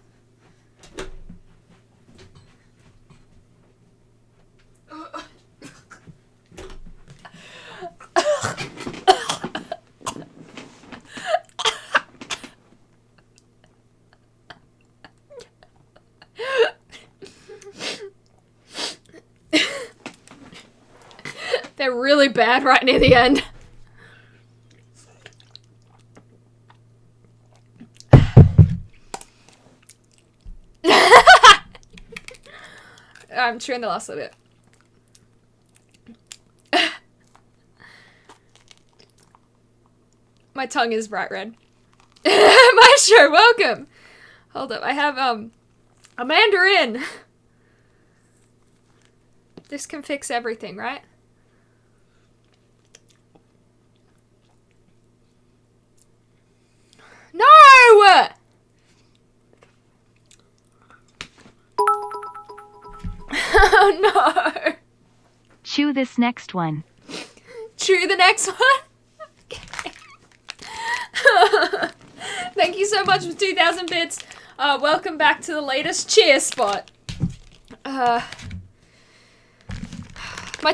They're really bad right near the end. I'm chewing the last little bit. My tongue is bright red. Maestro, welcome! Hold up, I have, a mandarin! This can fix everything, right? No! Oh no! Chew this next one. Chew the next one? Okay. Thank you so much for 2,000 bits. Welcome back to the latest cheer spot. My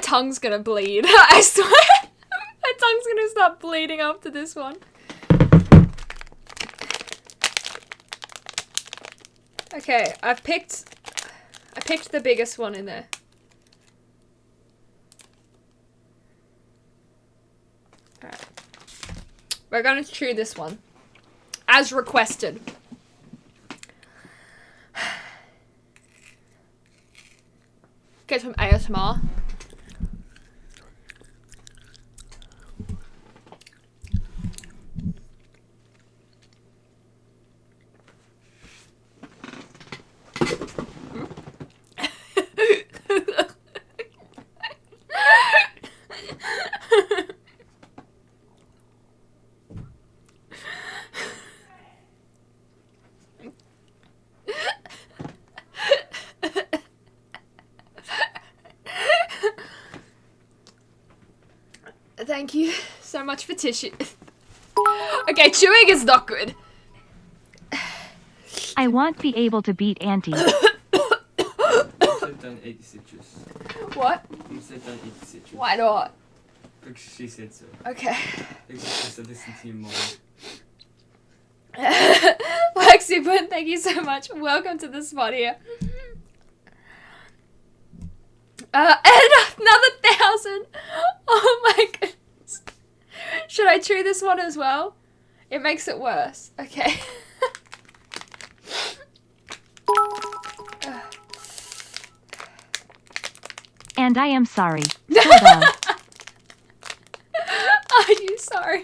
tongue's gonna bleed. I swear. My tongue's gonna start bleeding after this one. Okay, I picked the biggest one in there. Alright. We're gonna chew this one. As requested. Get some ASMR. Thank you so much for tissue. Okay, chewing is not good. I won't be able to beat Auntie. You said don't eat the citrus. What? You said don't eat the citrus. Why not? Because she said so. Okay. Because she said listen to your mom. Lexi Boon, thank you so much. Welcome to the spot here. And another 1,000. Oh my goodness. Should I chew this one as well? It makes it worse. Okay. And I am sorry. Hold on. Are you sorry?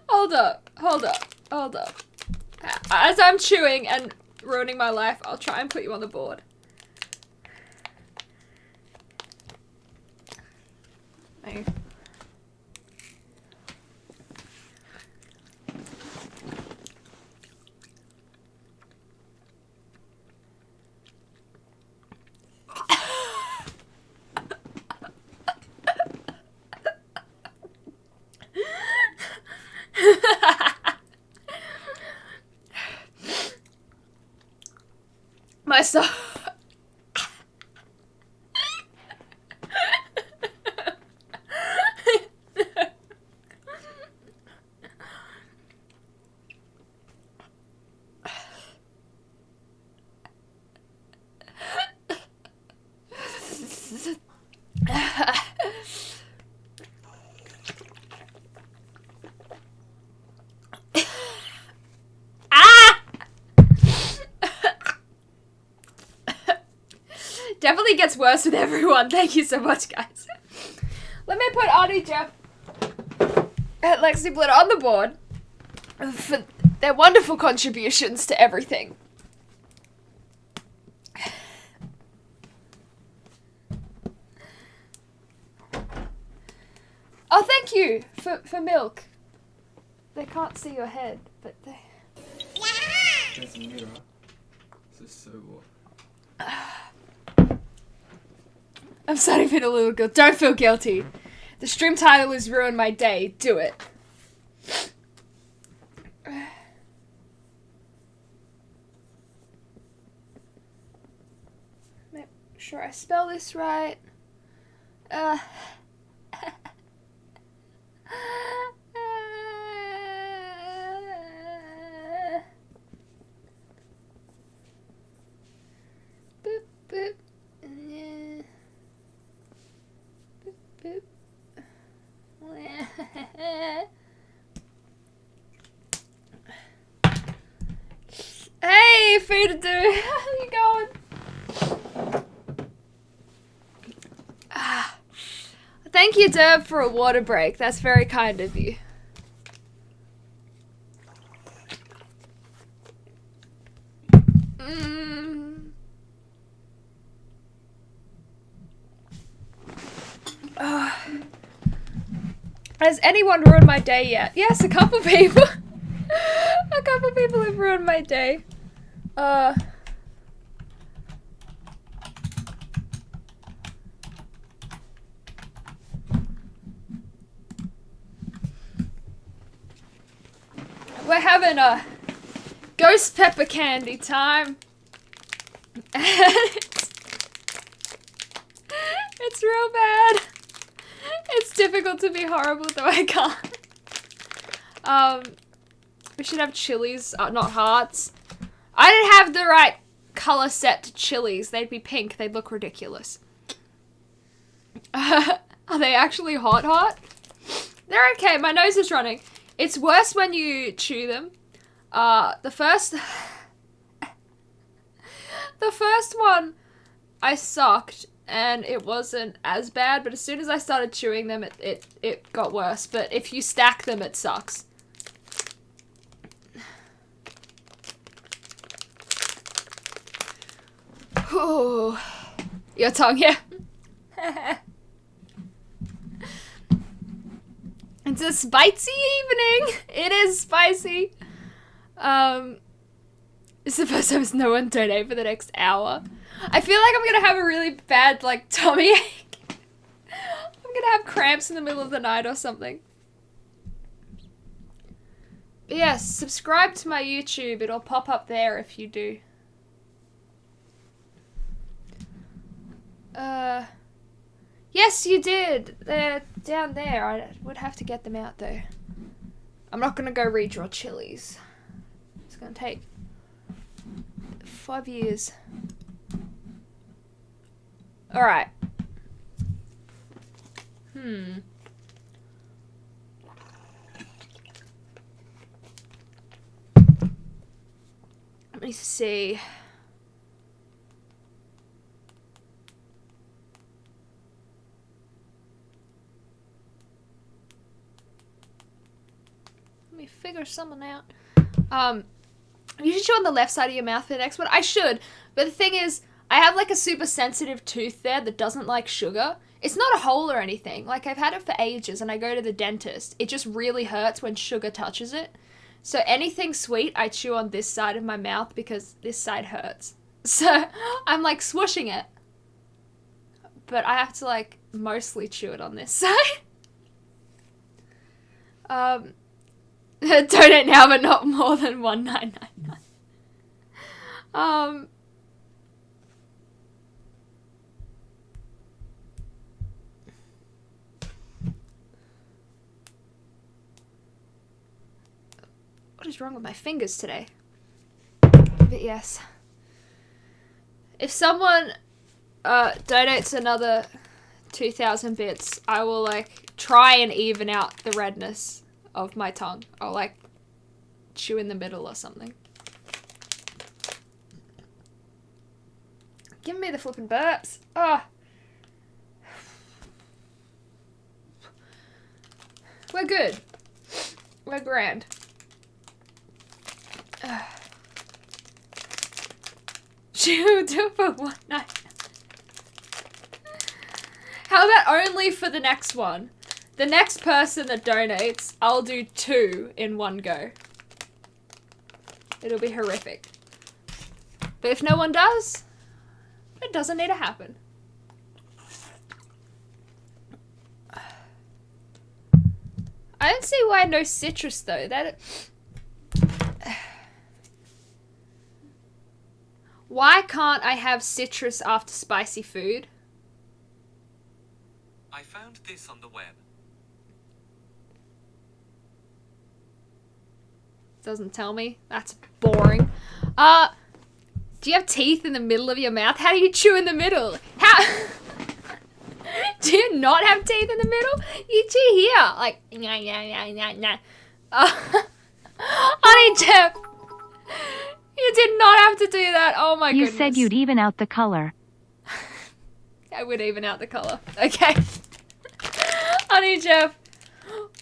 Hold up. Hold up. Hold up. As I'm chewing and ruining my life, I'll try and put you on the board. Thank you. My son. Definitely gets worse with everyone. Thank you so much, guys. Let me put Auntie Jeff and Lexi Blitter on the board for their wonderful contributions to everything. Oh, thank you for milk. They can't see your head, but they... There's a mirror. This is so what? I'm starting to feel a little guilty. Don't feel guilty. The stream title has ruined my day. Do it. Make sure I spell this right. Boop, boop. Boop, boop. Hey, Frida Dude, how you going? Thank you, Derb, for a water break. That's very kind of you. Has anyone ruined my day yet? Yes, a couple people. A couple people have ruined my day. We're having a ghost pepper candy time. It's real bad. It's difficult to be horrible, though I can't. We should have chilies, not hearts. I didn't have the right color set to chilies. They'd be pink. They'd look ridiculous. Are they actually hot? They're okay. My nose is running. It's worse when you chew them. The first one I sucked and it wasn't as bad, but as soon as I started chewing them, it got worse. But if you stack them, it sucks. Ooh. Your tongue, yeah. It's a spicy evening. It is spicy. It's the first time no one donate for the next hour. I feel like I'm gonna have a really bad, like, tummy ache. I'm gonna have cramps in the middle of the night or something. But yes, subscribe to my YouTube. It'll pop up there if you do. Yes, you did. They're down there. I would have to get them out, though. I'm not gonna go redraw chilies. It's gonna take 5 years. Alright. Let me see. Let me figure something out. You should chew on the left side of your mouth for the next one. I should, but the thing is, I have like a super sensitive tooth there that doesn't like sugar. It's not a hole or anything. Like, I've had it for ages and I go to the dentist. It just really hurts when sugar touches it. So anything sweet, I chew on this side of my mouth because this side hurts. So I'm like swooshing it. But I have to like mostly chew it on this side. Donate now, but not more than $1,999. What is wrong with my fingers today? But yes. If someone donates another 2,000 bits, I will like try and even out the redness of my tongue. I'll like chew in the middle or something. Give me the flippin' burps. Oh. We're good. We're grand. She'll do it for one night. How about only for the next one? The next person that donates, I'll do 2 in one go. It'll be horrific. But if no one does, it doesn't need to happen. I don't see why no citrus though. Why can't I have citrus after spicy food? I found this on the web. Doesn't tell me. That's boring. Do you have teeth in the middle of your mouth? How do you chew in the middle? How? Do you not have teeth in the middle? You chew here. Like, nah. Honey Jeff, you did not have to do that. Oh my goodness. You said you'd even out the color. I would even out the color. Okay. Honey Jeff,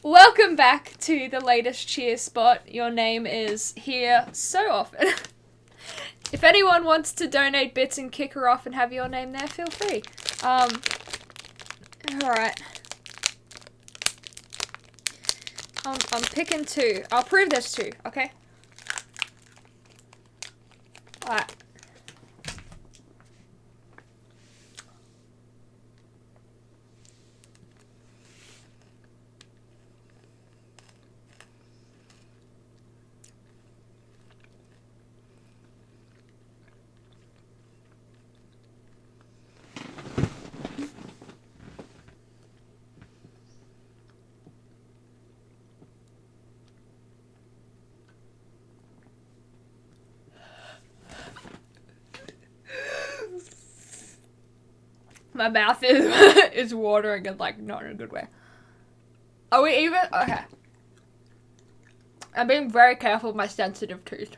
welcome back to the latest cheer spot. Your name is here so often. If anyone wants to donate bits and kick her off and have your name there, feel free. Alright. I'm picking 2. I'll prove there's 2, okay? Alright. My mouth is watering and like not in a good way. Are we even? Okay. I'm being very careful with my sensitive tooth.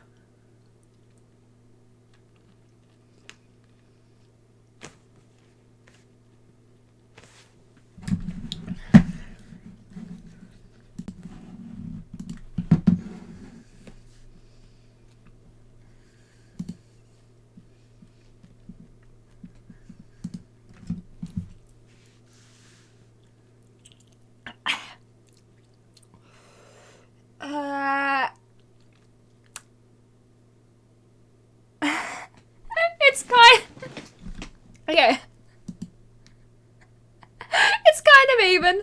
It's kind. Okay. It's kind of even.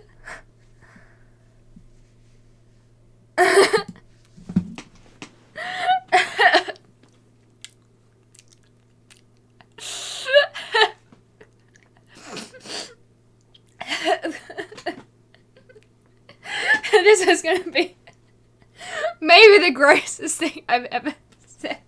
This is gonna be maybe the grossest thing I've ever said.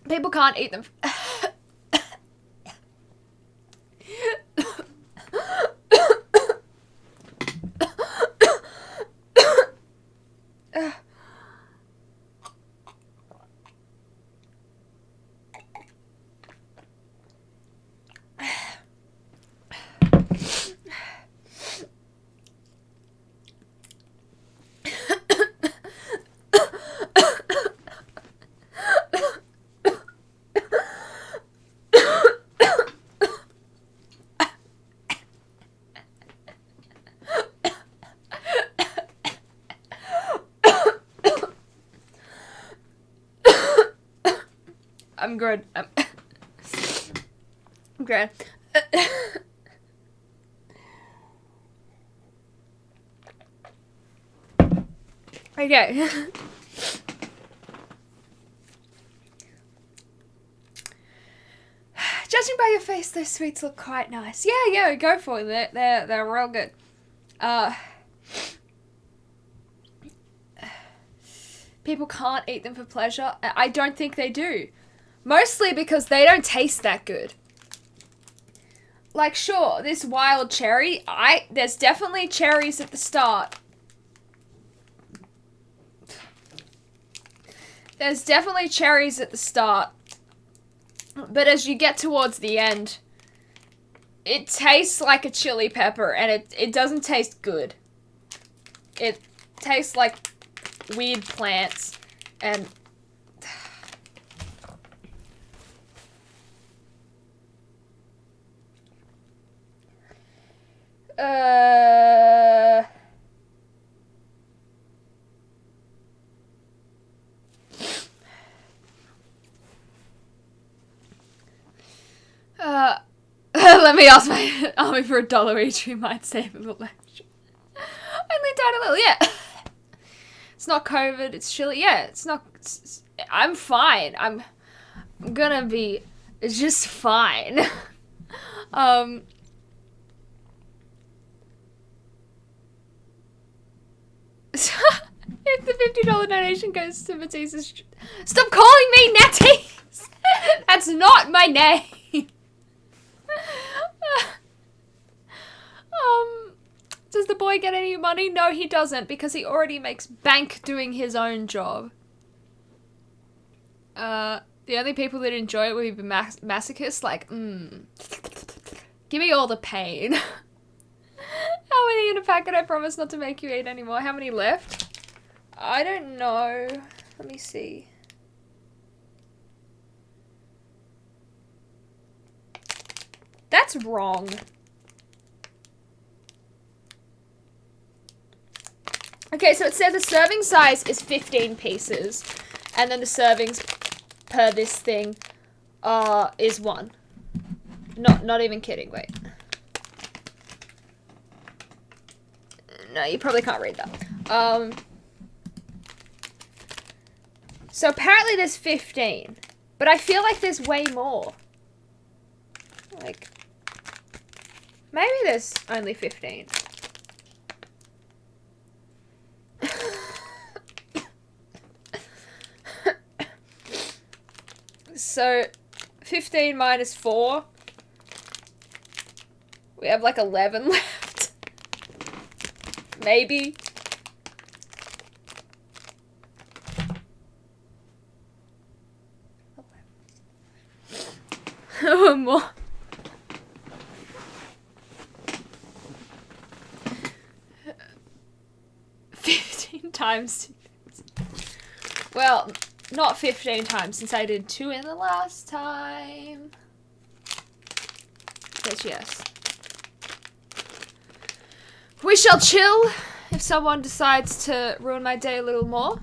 People can't eat them. I'm good. I'm good. Okay. Judging by your face, those sweets look quite nice. Yeah, go for it. They're real good. People can't eat them for pleasure. I don't think they do. Mostly because they don't taste that good. like, sure, this wild cherry, there's definitely cherries at the start. There's definitely cherries at the start. But as you get towards the end, it tastes like a chili pepper, and it doesn't taste good. It tastes like weird plants, and... Let me ask my army for $1 each. We might save a little extra. Only tiny little, yeah. It's not COVID. It's chilly. Yeah, it's not. I'm fine. I'm gonna be just fine. If the $50 donation goes to Matisse's... Stop calling me Natties! That's not my name! Does the boy get any money? No, he doesn't, because he already makes bank doing his own job. The only people that enjoy it would be masochists, like, give me all the pain. How many in a packet? I promise not to make you eat anymore. How many left? I don't know. Let me see. That's wrong. Okay, so it said the serving size is 15 pieces, and then the servings per this thing is 1. Not even kidding. Wait. No, you probably can't read that. So apparently there's 15, but I feel like there's way more. Like, maybe there's only 15. So, 15 minus 4. We have like 11 left. Maybe. More. Times 2. Well, not 15 times, since I did 2 in the last time. But yes. We shall chill if someone decides to ruin my day a little more.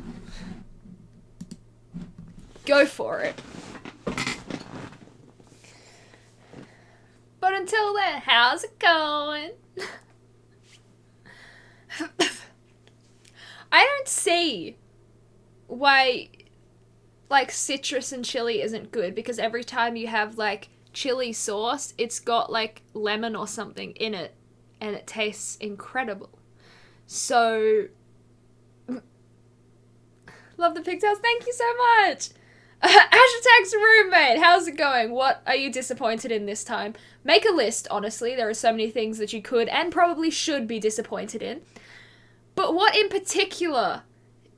Go for it. But until then, how's it going? I don't see why, like, citrus and chili isn't good, because every time you have, like, chili sauce, it's got, like, lemon or something in it, and it tastes incredible. So, love the pigtails, thank you so much! Hashtag's roommate, how's it going? What are you disappointed in this time? Make a list, honestly, there are so many things that you could and probably should be disappointed in. But what in particular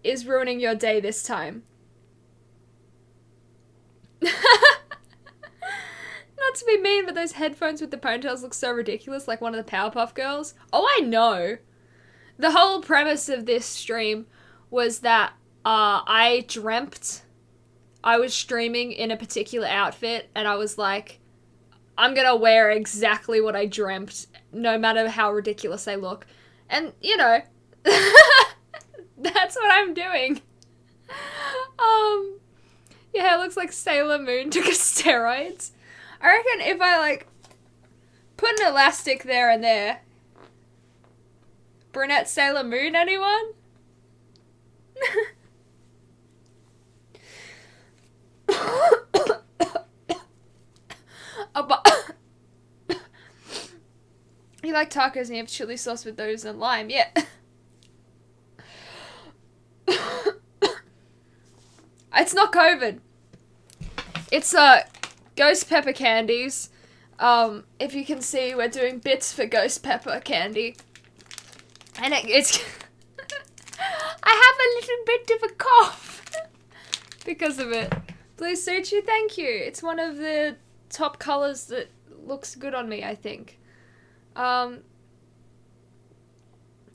is ruining your day this time? Not to be mean, but those headphones with the ponytails look so ridiculous, like one of the Powerpuff Girls. Oh, I know. The whole premise of this stream was that I dreamt I was streaming in a particular outfit, and I was like, I'm gonna wear exactly what I dreamt, no matter how ridiculous they look. And, you know... That's what I'm doing. Yeah, it looks like Sailor Moon took a steroids. I reckon if I, like, put an elastic there and there. Brunette Sailor Moon, anyone? You like tacos and you have chili sauce with those and lime, yeah. It's not COVID. It's ghost pepper candies. If you can see, we're doing bits for ghost pepper candy. And it's... I have a little bit of a cough because of it. Blue suits you, thank you. It's one of the top colours that looks good on me, I think.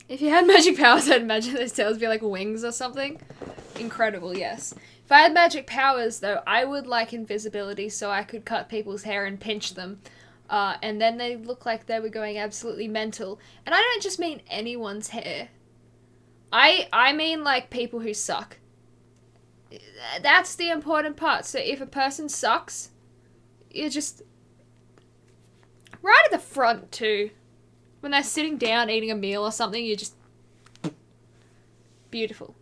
If you had magic powers, I'd imagine those tails would be like wings or something. Incredible, yes. If I had magic powers, though, I would like invisibility so I could cut people's hair and pinch them. And then they look like they were going absolutely mental. And I don't just mean anyone's hair. I mean like people who suck. That's the important part. So if a person sucks, you just... right at the front too. When they're sitting down eating a meal or something, you just... beautiful.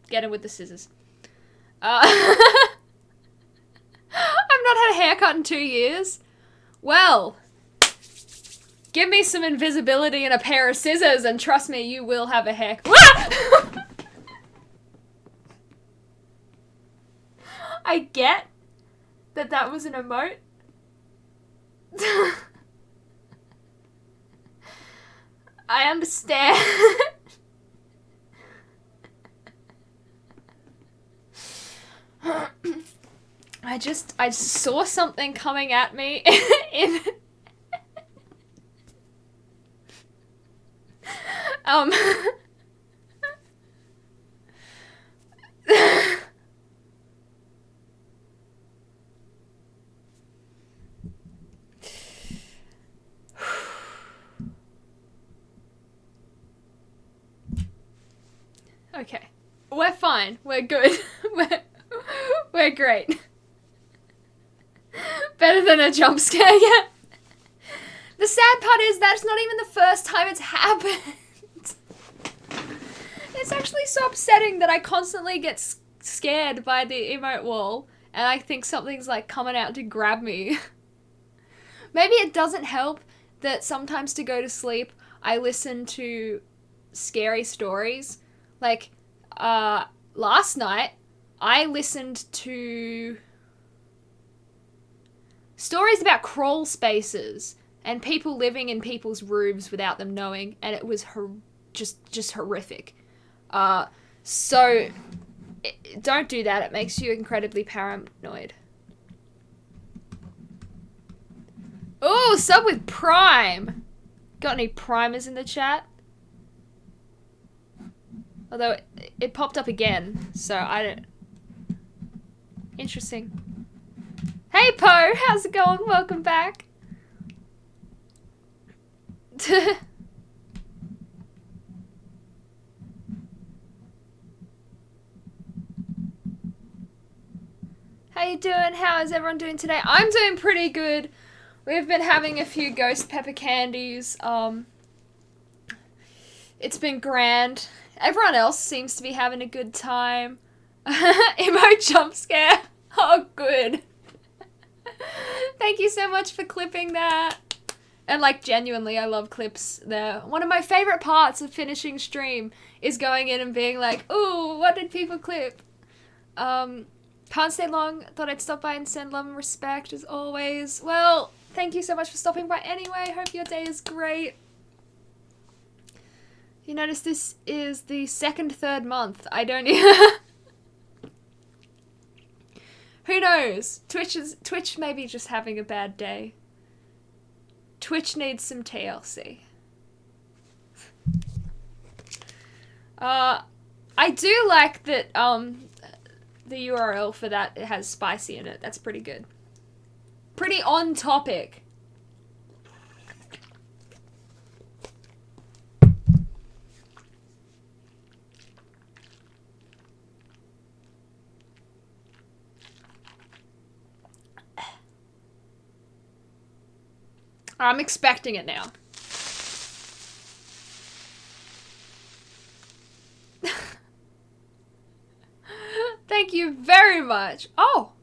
Get him with the scissors. I've not had a haircut in 2 years. Well, give me some invisibility and a pair of scissors and trust me, you will have a haircut. I get that that was an emote. I understand. I just saw something coming at me in Okay. We're fine. We're good. We're great. Better than a jump scare, yeah. The sad part is that's not even the first time it's happened. It's actually so upsetting that I constantly get scared by the emote wall and I think something's like coming out to grab me. Maybe it doesn't help that sometimes to go to sleep I listen to scary stories. Like, last night I listened to stories about crawl spaces and people living in people's roofs without them knowing, and it was just horrific. So don't do that. It makes you incredibly paranoid. Ooh, sub with Prime. Got any primers in the chat? Although it popped up again, so I don't... Interesting. Hey Poe, how's it going? Welcome back. How you doing? How is everyone doing today? I'm doing pretty good. We've been having a few ghost pepper candies. It's been grand. Everyone else seems to be having a good time. Emo jump scare. Oh, good. Thank you so much for clipping that. And like genuinely, I love clips there. One of my favorite parts of finishing stream is going in and being like, ooh, what did people clip? Can't stay long. Thought I'd stop by and send love and respect as always. Well, thank you so much for stopping by anyway. Hope your day is great. You notice this is the third month. I don't even... Who knows? Twitch may be just having a bad day. Twitch needs some TLC. I do like that the URL for that it has spicy in it. That's pretty good. Pretty on topic. I'm expecting it now. Thank you very much. Oh!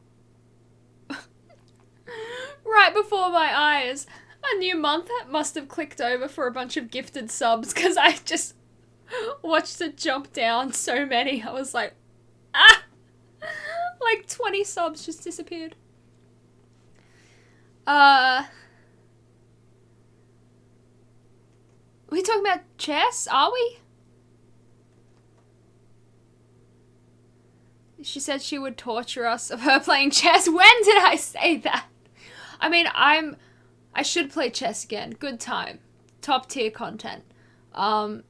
Right before my eyes. A new month must have clicked over for a bunch of gifted subs because I just watched it jump down so many. I was like, ah! Like 20 subs just disappeared. we talking about chess? Are we? She said she would torture us of her playing chess. When did I say that? I mean, I should play chess again. Good time. Top tier content. But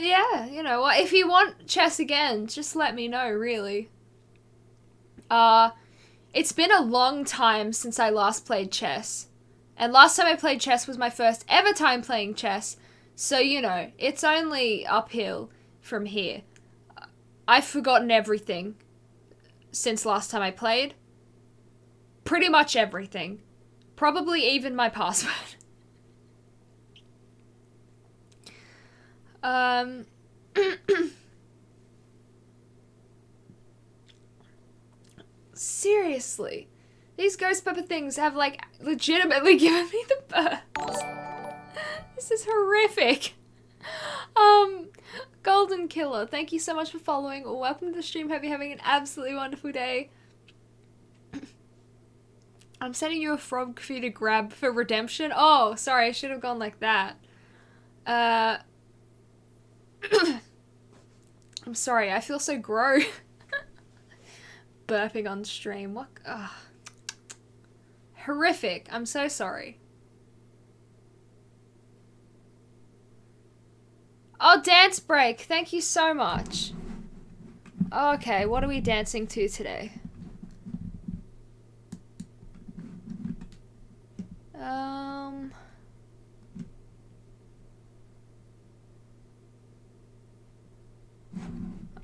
yeah, you know what? If you want chess again, just let me know, really. It's been a long time since I last played chess. And last time I played chess was my first ever time playing chess. So, you know, it's only uphill from here. I've forgotten everything since last time I played. Pretty much everything. Probably even my password. Seriously. These ghost pepper things have, like, legitimately given me the birds. This is horrific. Golden Killer, thank you so much for following. Welcome to the stream. Hope you're having an absolutely wonderful day. I'm sending you a frog for you to grab for redemption. Oh, sorry, I should have gone like that. I'm sorry, I feel so gross. Burping on stream. What? Ugh. Horrific. I'm so sorry. Oh, dance break. Thank you so much. Okay, what are we dancing to today?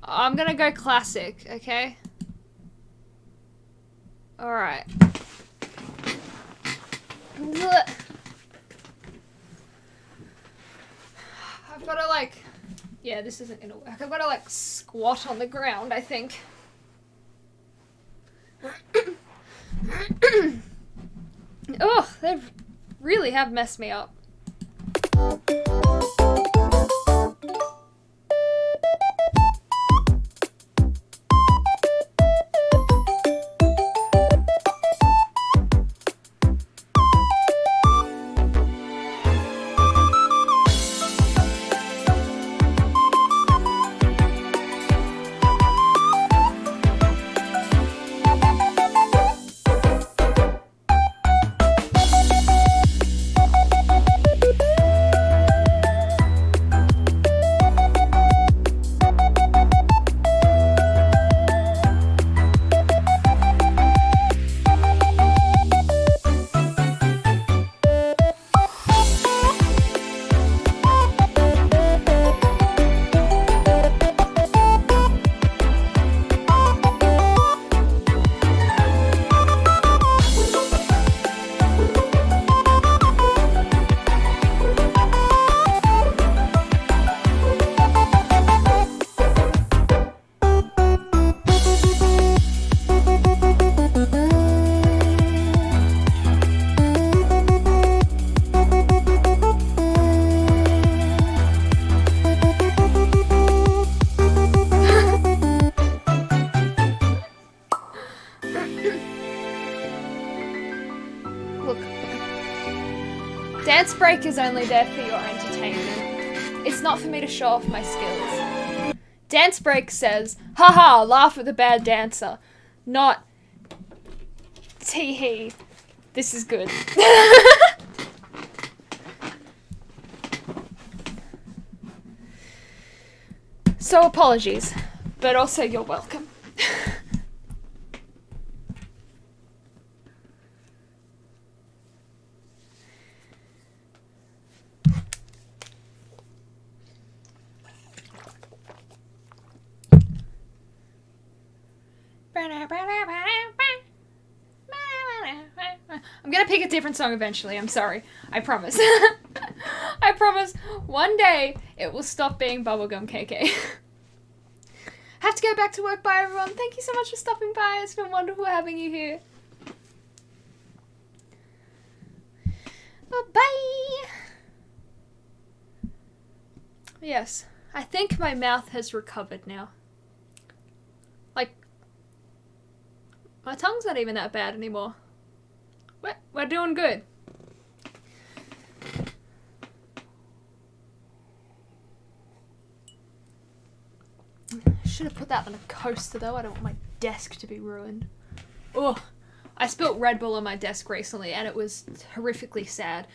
I'm gonna go classic, okay? Alright. I've gotta, like... Yeah, this isn't gonna work. I've gotta, like, squat on the ground, I think. Ugh, they really have messed me up. Dance break is only there for your entertainment. It's not for me to show off my skills. Dance break says, haha, laugh at the bad dancer. Not, tee-hee, this is good. So apologies, but also you're welcome. I'm gonna pick a different song eventually, I'm sorry. I promise. I promise one day it will stop being Bubblegum KK. Have to go back to work. Bye everyone. Thank you so much for stopping by. It's been wonderful having you here. Bye. Yes, I think my mouth has recovered now. Like, my tongue's not even that bad anymore. We're doing good. should have put that on a coaster though. I don't want my desk to be ruined. Oh, I spilt Red Bull on my desk recently and it was horrifically sad.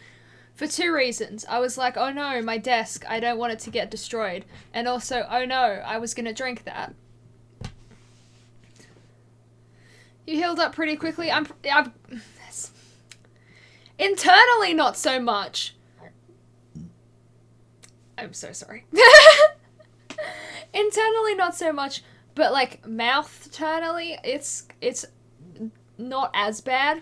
For 2 reasons. I was like, oh no, my desk, I don't want it to get destroyed. And also, oh no, I was gonna drink that. You healed up pretty quickly. I'm internally not so much. I'm so sorry. Internally not so much, but like mouth-turnally, it's not as bad.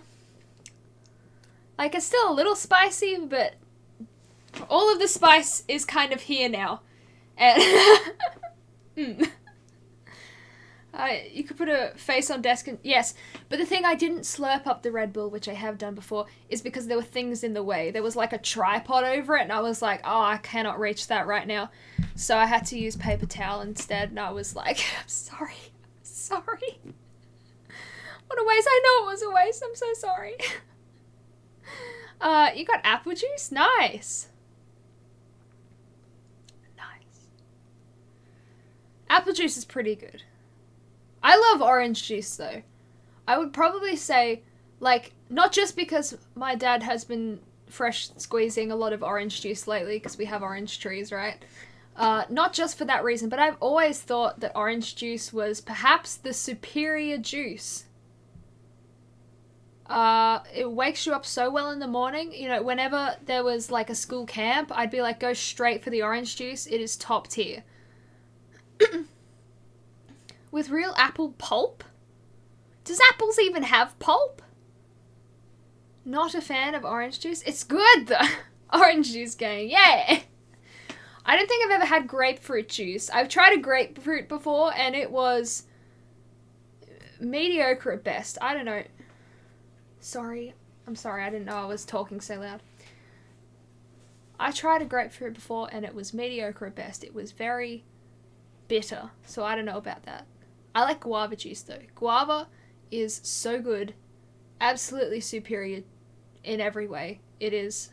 Like, it's still a little spicy, but all of the spice is kind of here now. And you could put a face on desk and... Yes, but the thing I didn't slurp up the Red Bull, which I have done before, is because there were things in the way. There was like a tripod over it, and I was like, oh, I cannot reach that right now. So I had to use paper towel instead, and I was like, I'm sorry. What a waste. I know it was a waste. I'm so sorry. You got apple juice? Nice. Apple juice is pretty good. I love orange juice though. I would probably say, like, not just because my dad has been fresh squeezing a lot of orange juice lately because we have orange trees, right? Not just for that reason, but I've always thought that orange juice was perhaps the superior juice. It wakes you up so well in the morning. You know, whenever there was like a school camp, I'd be like, go straight for the orange juice. It is top tier. With real apple pulp? Does apples even have pulp? Not a fan of orange juice. It's good though. Orange juice gang, yeah! I don't think I've ever had grapefruit juice. I've tried a grapefruit before and it was mediocre at best. I don't know. Sorry. I'm sorry, I didn't know I was talking so loud. I tried a grapefruit before and it was mediocre at best. It was very bitter, so I don't know about that. I like guava juice though. Guava is so good. Absolutely superior in every way. It is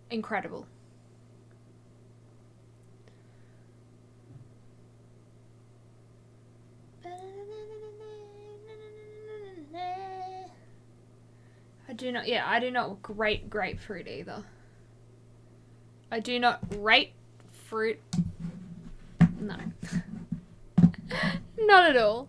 incredible. I do not rate grapefruit either. I do not rate fruit. No. Not at all.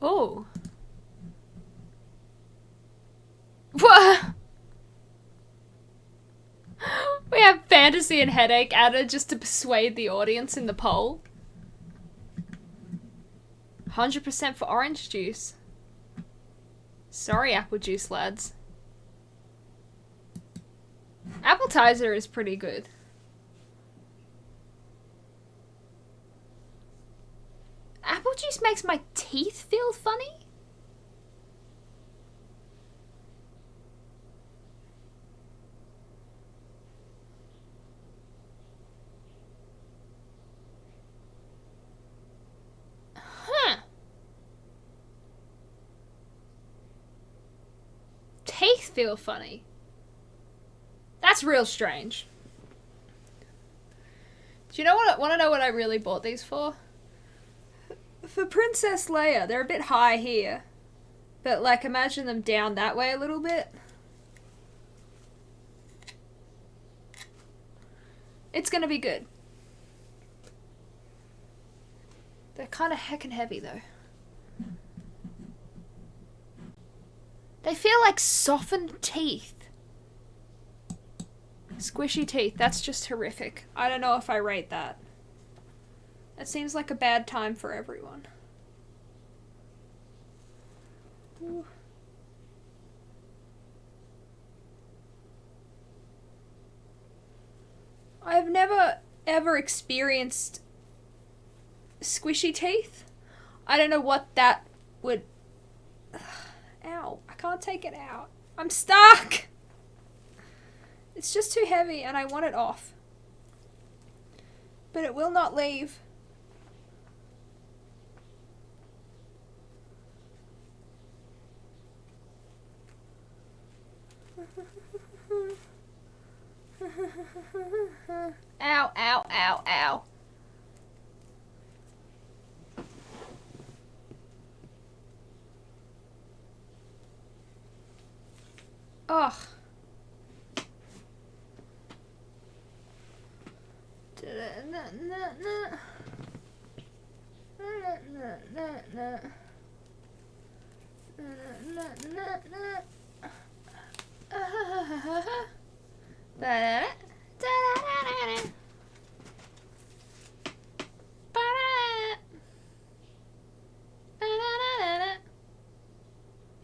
Oh. What? We have fantasy and headache added just to persuade the audience in the poll. 100% for orange juice. Sorry, apple juice lads. Appetizer is pretty good. Apple juice makes my teeth feel funny? Huh. Teeth feel funny. That's real strange. Do you know what? Want to know what I really bought these for? For Princess Leia. They're a bit high here, but like imagine them down that way a little bit. It's gonna be good. They're kind of heckin' heavy though. They feel like softened teeth. Squishy teeth. That's just horrific. I don't know if I rate that. It seems like a bad time for everyone. Ooh. I've never ever experienced squishy teeth. I don't know what that would... Ow. I can't take it out. I'm stuck! It's just too heavy and I want it off. But it will not leave. Ow, ow, ow, ow. Ugh.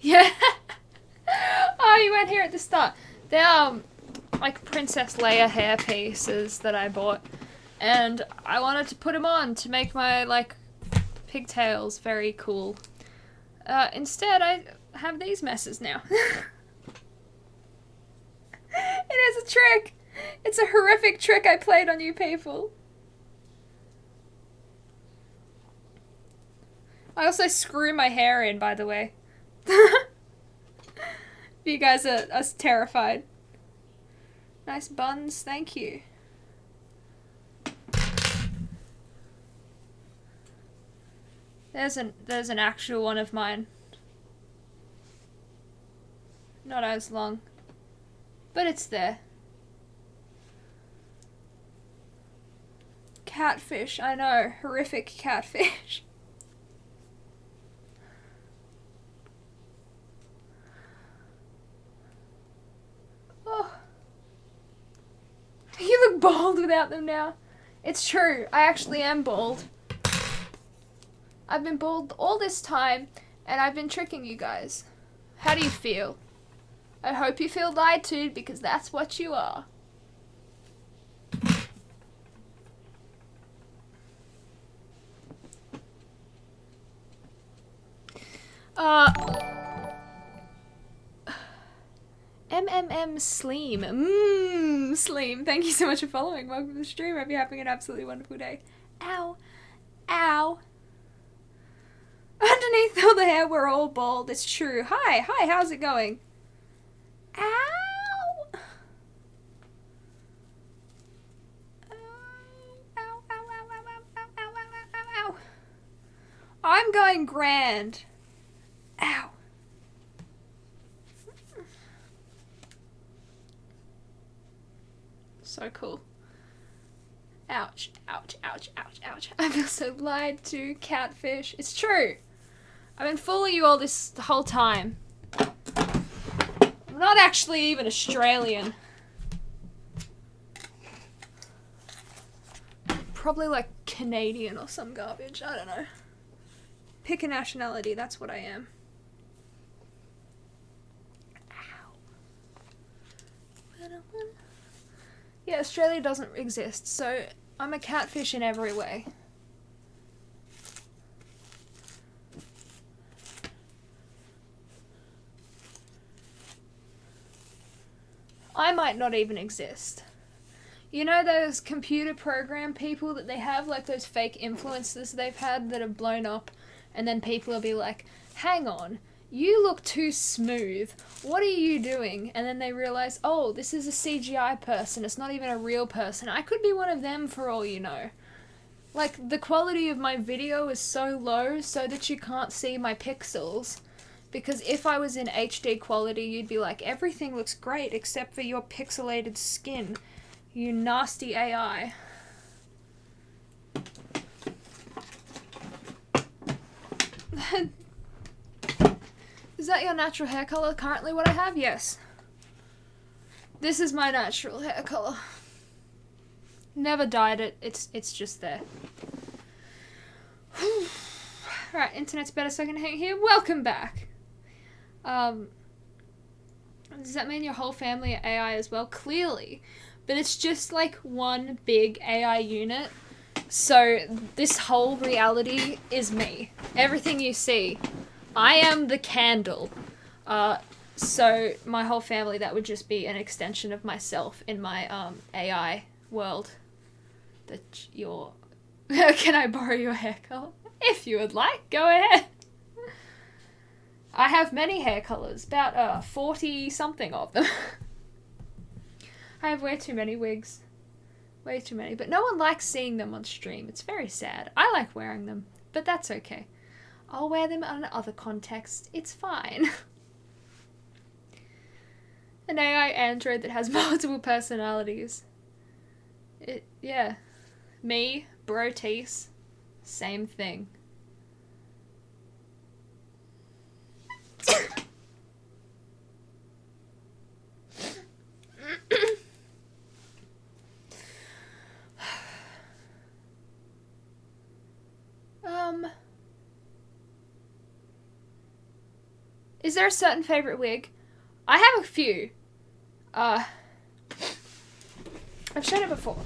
Yeah. Oh, you went here at the start. They're like Princess Leia hair pieces that I bought, and I wanted to put them on to make my like pigtails very cool. Instead, I have these messes now. It is a trick. It's a horrific trick I played on you people. I also screw my hair in, by the way. You guys are terrified. Nice buns, thank you. There's an actual one of mine. Not as long, but it's there. Catfish, I know, horrific catfish. Oh. You look bald without them now. It's true, I actually am bald. I've been bald all this time, and I've been tricking you guys. How do you feel? I hope you feel lied to, because that's what you are. MMM Sleem. Sleem. Thank you so much for following. Welcome to the stream. I hope you're having an absolutely wonderful day. Ow. Ow. Underneath all the hair, we're all bald. It's true. Hi, how's it going? Ow! Ow, ow, ow, ow, ow, ow, ow, ow, ow. I'm going grand. Ow. So cool. Ouch, ouch, ouch, ouch, ouch. I feel so lied to, catfish. It's true. I've been fooling you all this the whole time. I'm not actually even Australian. Probably like Canadian or some garbage. I don't know. Pick a nationality, that's what I am. Ow. Yeah, Australia doesn't exist, so I'm a catfish in every way. I might not even exist. You know those computer program people that they have, like those fake influencers they've had that have blown up, and then people will be like, hang on, you look too smooth, what are you doing? And then they realize, oh, this is a CGI person, it's not even a real person. I could be one of them for all you know. Like, the quality of my video is so low so that you can't see my pixels. Because if I was in HD quality, you'd be like, everything looks great except for your pixelated skin, you nasty AI. Is that your natural hair color? Currently what I have? Yes. This is my natural hair color. Never dyed it. It's just there. Alright, internet's better so I can hang here. Welcome back. Does that mean your whole family are AI as well? Clearly. But it's just like one big AI unit. So this whole reality is me. Everything you see. I am the candle. So my whole family, that would just be an extension of myself in my AI world. That you're... Can I borrow your hair color? If you would like, go ahead. I have many hair colors, about 40 something of them. I have way too many wigs. Way too many. But no one likes seeing them on stream. It's very sad. I like wearing them, but that's okay. I'll wear them in other contexts. It's fine. An AI android that has multiple personalities. Yeah. Me, Brotease, same thing. Is there a certain favorite wig? I have a few. I've shown it before.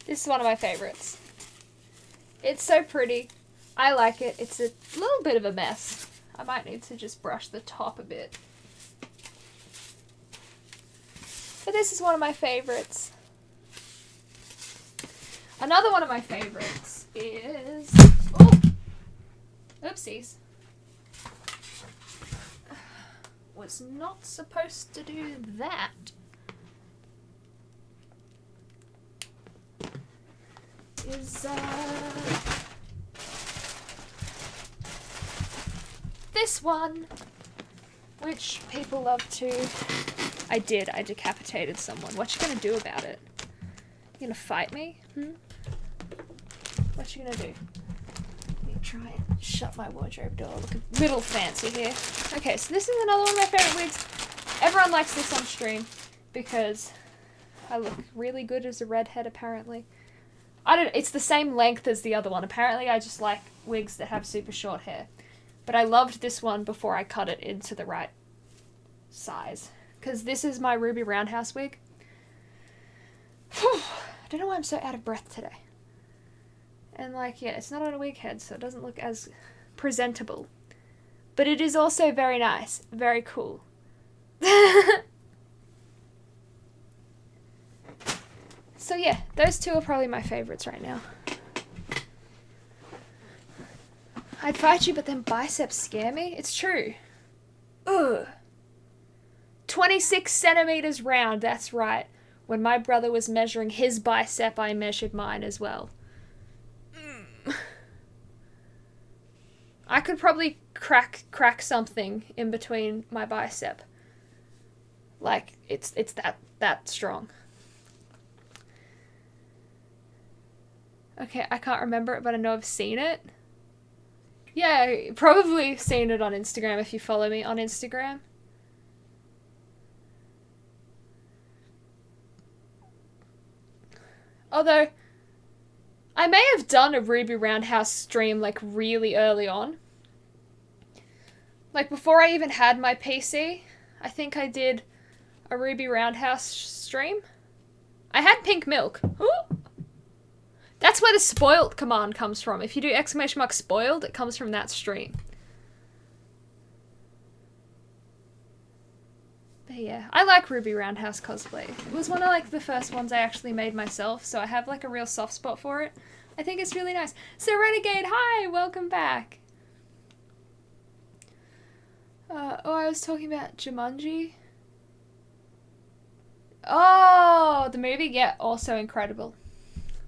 This is one of my favorites. It's so pretty. I like it. It's a little bit of a mess. I might need to just brush the top a bit. But this is one of my favorites. Another one of my favorites is... Oh! Oopsies. Was not supposed to do that. Is this one, which people love to... I decapitated someone. What you gonna do about it? You gonna fight me? What you gonna do? Let me try and shut my wardrobe door. Look a little fancy here. Okay, so this is another one of my favorite wigs. Everyone likes this on stream because I look really good as a redhead, apparently. It's the same length as the other one. Apparently I just like wigs that have super short hair. But I loved this one before I cut it into the right size. Because this is my Ruby Roundhouse wig. I don't know why I'm so out of breath today. And like, yeah, it's not on a wig head, so it doesn't look as presentable. But it is also very nice. Very cool. So yeah, those two are probably my favorites right now. I'd fight you, but then biceps scare me. It's true. Ugh. 26 centimeters round, that's right. When my brother was measuring his bicep, I measured mine as well. I could probably crack something in between my bicep. Like, it's that strong. Okay, I can't remember it, but I know I've seen it. Yeah, probably seen it on Instagram if you follow me on Instagram. Although, I may have done a Ruby Roundhouse stream like really early on. Like before I even had my PC, I think I did a Ruby Roundhouse stream. I had pink milk. Ooh. That's where the spoiled command comes from. If you do ! spoiled, it comes from that stream. But yeah, I like Ruby Roundhouse cosplay. It was one of like the first ones I actually made myself, so I have like a real soft spot for it. I think it's really nice. So Renegade, hi! Welcome back! I was talking about Jumanji. Oh, the movie? Yeah, also incredible.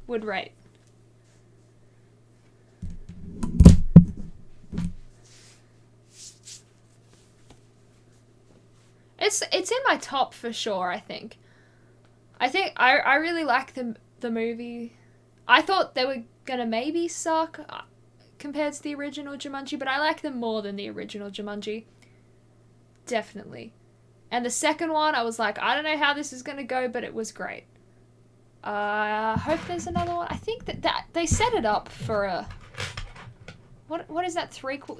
Would rate. It's in my top for sure, I think. I really like the movie. I thought they were gonna maybe suck compared to the original Jumanji, but I like them more than the original Jumanji. Definitely. And the second one, I was like, I don't know how this is gonna go, but it was great. I hope there's another one. I think that they set it up for what is that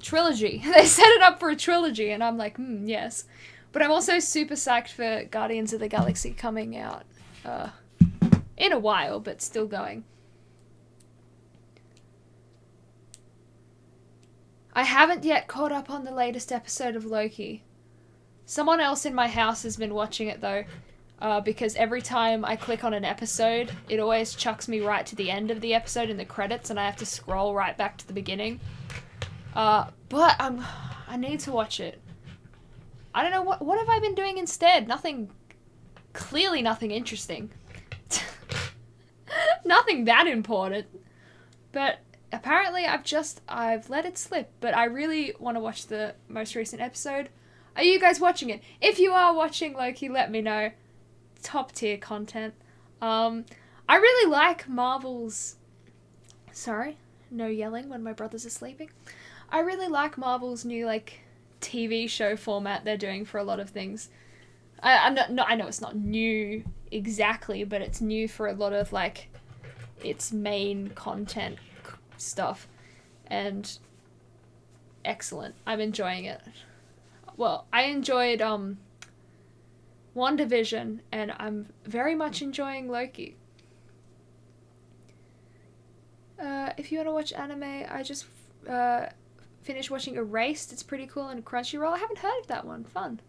trilogy? They set it up for a trilogy, and I'm like, yes. But I'm also super psyched for Guardians of the Galaxy coming out in a while, but still going. I haven't yet caught up on the latest episode of Loki. Someone else in my house has been watching it though, because every time I click on an episode, it always chucks me right to the end of the episode in the credits, and I have to scroll right back to the beginning. But I need to watch it. I don't know, what have I been doing instead? Clearly nothing interesting. Nothing that important. But apparently I've let it slip, but I really want to watch the most recent episode. Are you guys watching it? If you are watching Loki, let me know. Top tier content. I really like Marvel's... Sorry, no yelling when my brothers are sleeping. I really like Marvel's new, like, TV show format they're doing for a lot of things. I know it's not new exactly, but it's new for a lot of, like, its main content stuff. And excellent. I'm enjoying it. Well, I enjoyed WandaVision, and I'm very much enjoying Loki. If you want to watch anime, I just finished watching Erased. It's pretty cool, and Crunchyroll. I haven't heard of that one. Fun.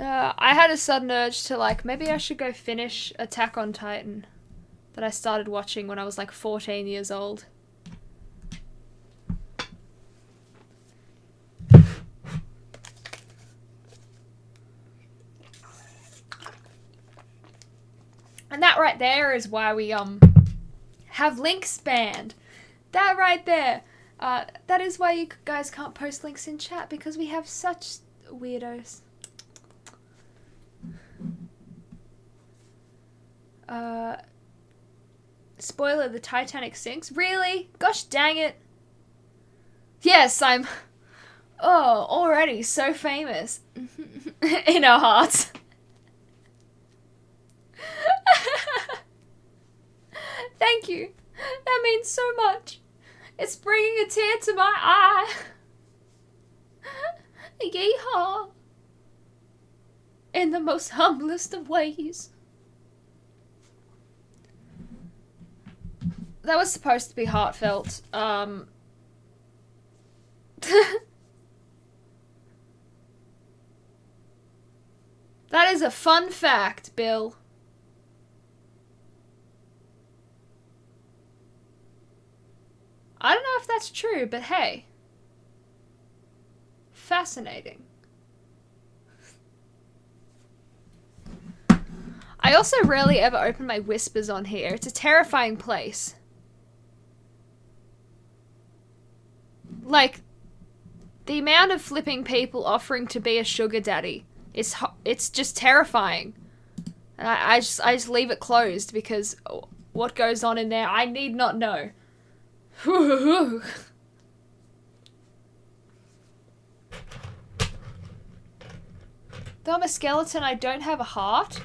I had a sudden urge to, like, maybe I should go finish Attack on Titan that I started watching when I was like 14 years old. And that right there is why we have links banned. That right there. That is why you guys can't post links in chat, because we have such weirdos. Spoiler, the Titanic sinks? Really? Gosh dang it. Yes, I'm... Oh, already so famous. In our hearts. Thank you. That means so much. It's bringing a tear to my eye. Yeehaw. In the most humblest of ways. That was supposed to be heartfelt. That is a fun fact, Bill. I don't know if that's true, but hey. Fascinating. I also rarely ever open my whispers on here. It's a terrifying place. Like, the amount of flipping people offering to be a sugar daddy, it's just terrifying. And I just leave it closed, because what goes on in there, I need not know. Though I'm a skeleton, I don't have a heart.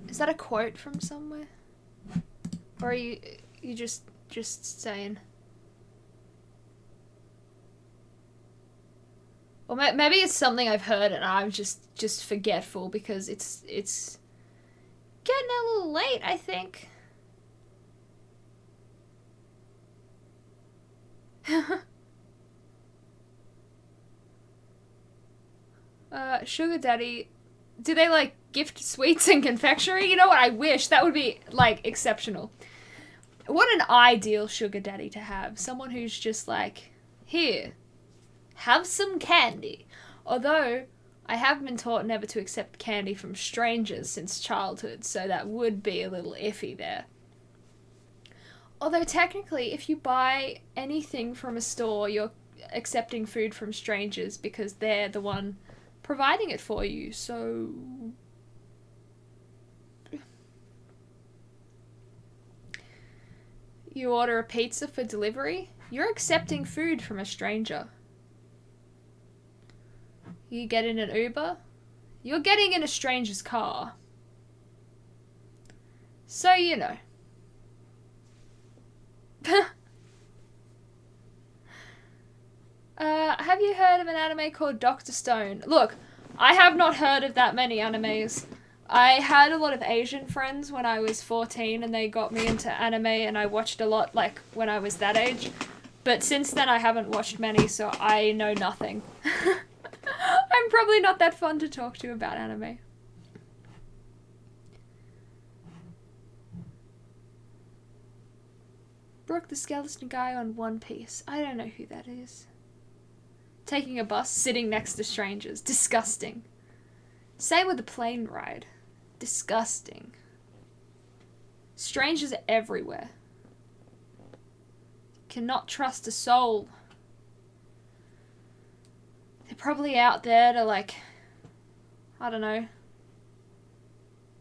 Is that a quote from somewhere? Or are you just saying? Or maybe it's something I've heard and I'm just forgetful, because it's getting a little late, I think. Sugar daddy, do they like gift sweets and confectionery? You know what, I wish. That would be like exceptional. What an ideal sugar daddy to have. Someone who's just like, here, have some candy. Although I have been taught never to accept candy from strangers since childhood, so that would be a little iffy there. Although technically, if you buy anything from a store, you're accepting food from strangers because they're the one providing it for you, so... You order a pizza for delivery, you're accepting food from a stranger. You get in an Uber, You're getting in a stranger's car. So, you know. Have you heard of an anime called Dr. Stone? Look, I have not heard of that many animes. I had a lot of Asian friends when I was 14 and they got me into anime and I watched a lot like when I was that age. But since then I haven't watched many, so I know nothing. I'm probably not that fun to talk to about anime. Brooke the Skeleton Guy on One Piece. I don't know who that is. Taking a bus, sitting next to strangers. Disgusting. Same with the plane ride. Disgusting. Strangers are everywhere. Cannot trust a soul. They're probably out there to, like, I don't know,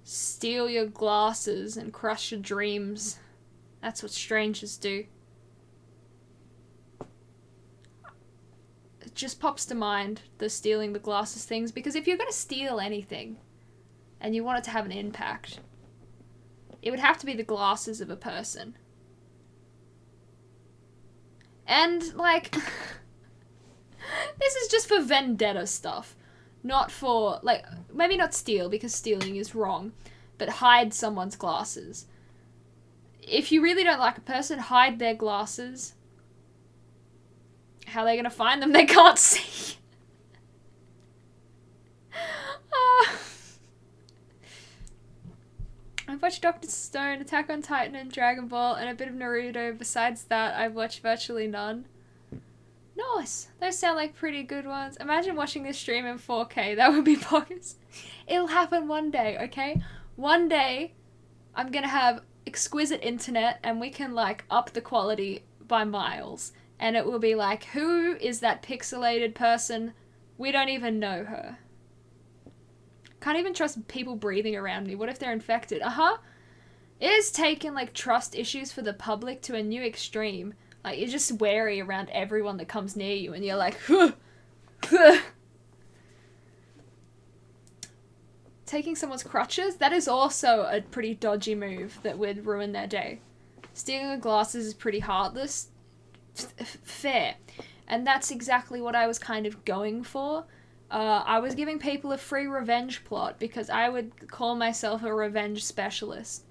steal your glasses and crush your dreams. That's what strangers do. It just pops to mind, the stealing the glasses things, because if you're going to steal anything and you want it to have an impact, it would have to be the glasses of a person. And, like, this is just for vendetta stuff. Not for, like, maybe not steal, because stealing is wrong, but hide someone's glasses. If you really don't like a person, hide their glasses. How are they going to find them? They can't see. I've watched Dr. Stone, Attack on Titan, and Dragon Ball, and a bit of Naruto. Besides that, I've watched virtually none. Nice. Those sound like pretty good ones. Imagine watching this stream in 4K. That would be bogus. It'll happen one day, okay? One day, I'm gonna have exquisite internet, and we can, like, up the quality by miles. And it will be like, who is that pixelated person? We don't even know her. Can't even trust people breathing around me. What if they're infected? It has taken, like, trust issues for the public to a new extreme. Like, you're just wary around everyone that comes near you, and you're like, huh, huh. Taking someone's crutches? That is also a pretty dodgy move that would ruin their day. Stealing the glasses is pretty heartless. Fair. And that's exactly what I was kind of going for. I was giving people a free revenge plot because I would call myself a revenge specialist.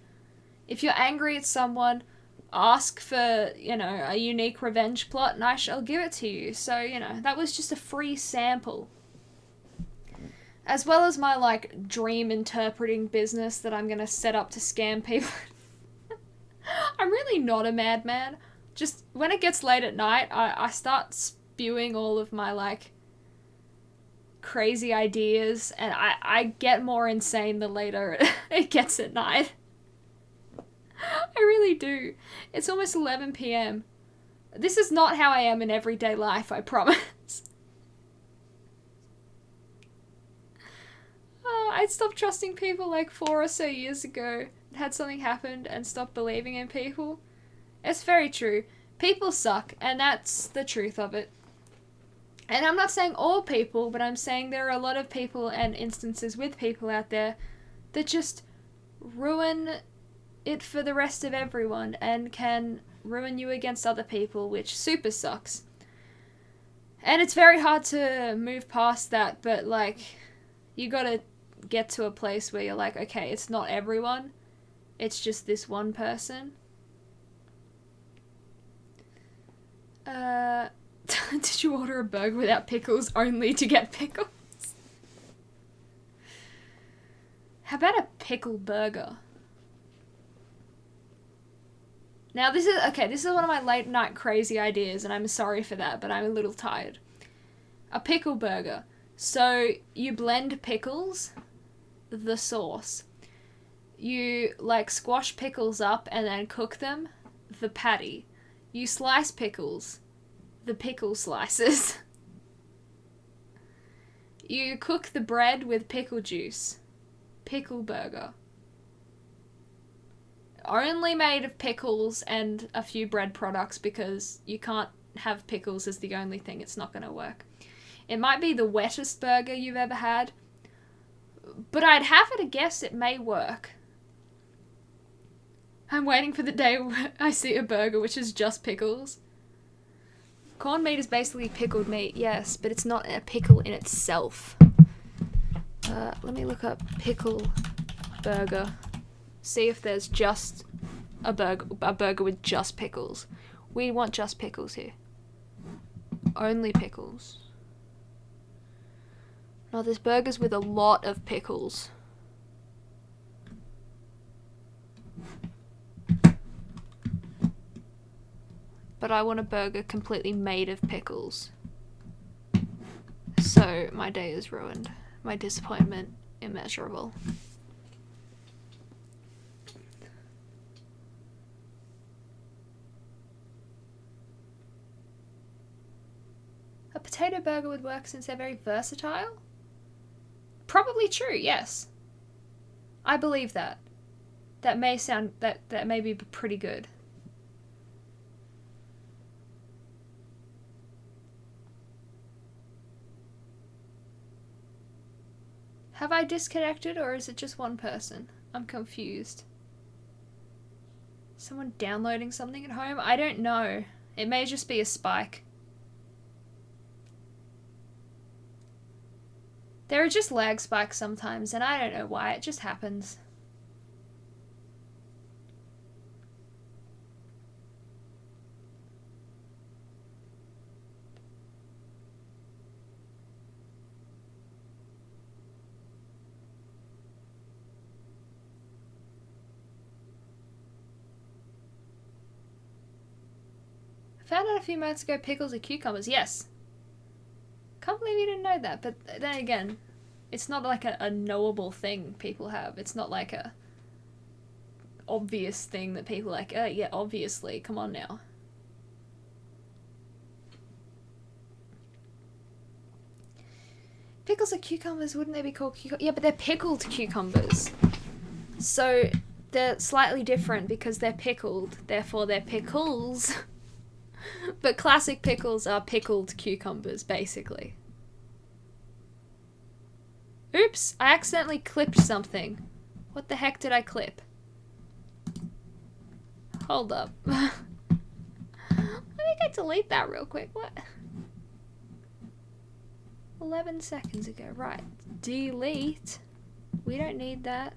If you're angry at someone, ask for, you know, a unique revenge plot and I shall give it to you. So, you know, that was just a free sample. As well as my, like, dream interpreting business that I'm gonna set up to scam people. I'm really not a madman. Just, when it gets late at night, I start spewing all of my, like, crazy ideas, and I get more insane the later it gets at night. I really do. It's almost 11 PM. This is not how I am in everyday life, I promise. I stopped trusting people like 4 or so years ago. Had something happened and stopped believing in people. It's very true. People suck, and that's the truth of it. And I'm not saying all people, but I'm saying there are a lot of people and instances with people out there that just ruin it for the rest of everyone and can ruin you against other people, which super sucks. And it's very hard to move past that, but, like, you gotta get to a place where you're like, okay, it's not everyone, it's just this one person. Did you order a burger without pickles only to get pickles? How about a pickle burger? Now this is one of my late night crazy ideas, and I'm sorry for that, but I'm a little tired. A pickle burger. So you blend pickles, the sauce. You, like, squash pickles up and then cook them, the patty. You slice pickles, the pickle slices. You cook the bread with pickle juice, pickle burger. Only made of pickles and a few bread products because you can't have pickles as the only thing. It's not going to work. It might be the wettest burger you've ever had. But I'd have it a guess it may work. I'm waiting for the day where I see a burger which is just pickles. Corned meat is basically pickled meat, yes, but it's not a pickle in itself. Let me look up pickle burger. See if there's just a burger with just pickles. We want just pickles here. Only pickles. No, there's burgers with a lot of pickles. But I want a burger completely made of pickles. So my day is ruined. My disappointment immeasurable. A potato burger would work since they're very versatile? Probably true, yes. I believe that. That may sound that may be pretty good. Have I disconnected or is it just one person? I'm confused. Someone downloading something at home? I don't know. It may just be a spike. There are just lag spikes sometimes and I don't know why, it just happens. Found out a few months ago pickles are cucumbers. Yes. Can't believe you didn't know that, but then again, it's not like a knowable thing people have. It's not like a obvious thing that people are like, oh yeah, obviously, come on now. Pickles are cucumbers, wouldn't they be called cucumbers? Yeah, but they're pickled cucumbers. So they're slightly different because they're pickled, therefore they're pickles. But classic pickles are pickled cucumbers, basically. Oops, I accidentally clipped something. What the heck did I clip? Hold up. Let me go delete that real quick. What? 11 seconds ago. Right. Delete. We don't need that.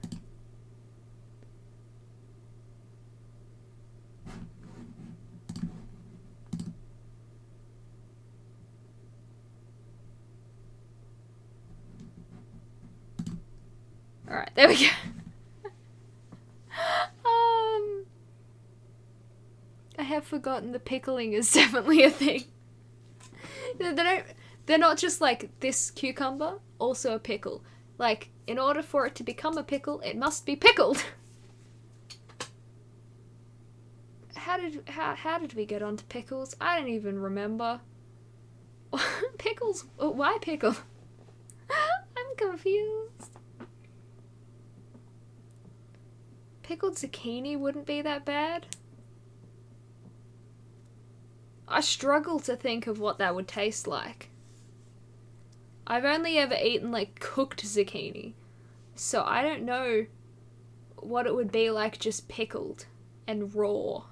Alright, there we go. I have forgotten the pickling is definitely a thing. They're not just like this cucumber, also a pickle. Like, in order for it to become a pickle, it must be pickled. How did we get onto pickles? I don't even remember. Pickles? Why pickle? I'm confused. Pickled zucchini wouldn't be that bad. I struggle to think of what that would taste like. I've only ever eaten like cooked zucchini, so I don't know what it would be like just pickled and raw.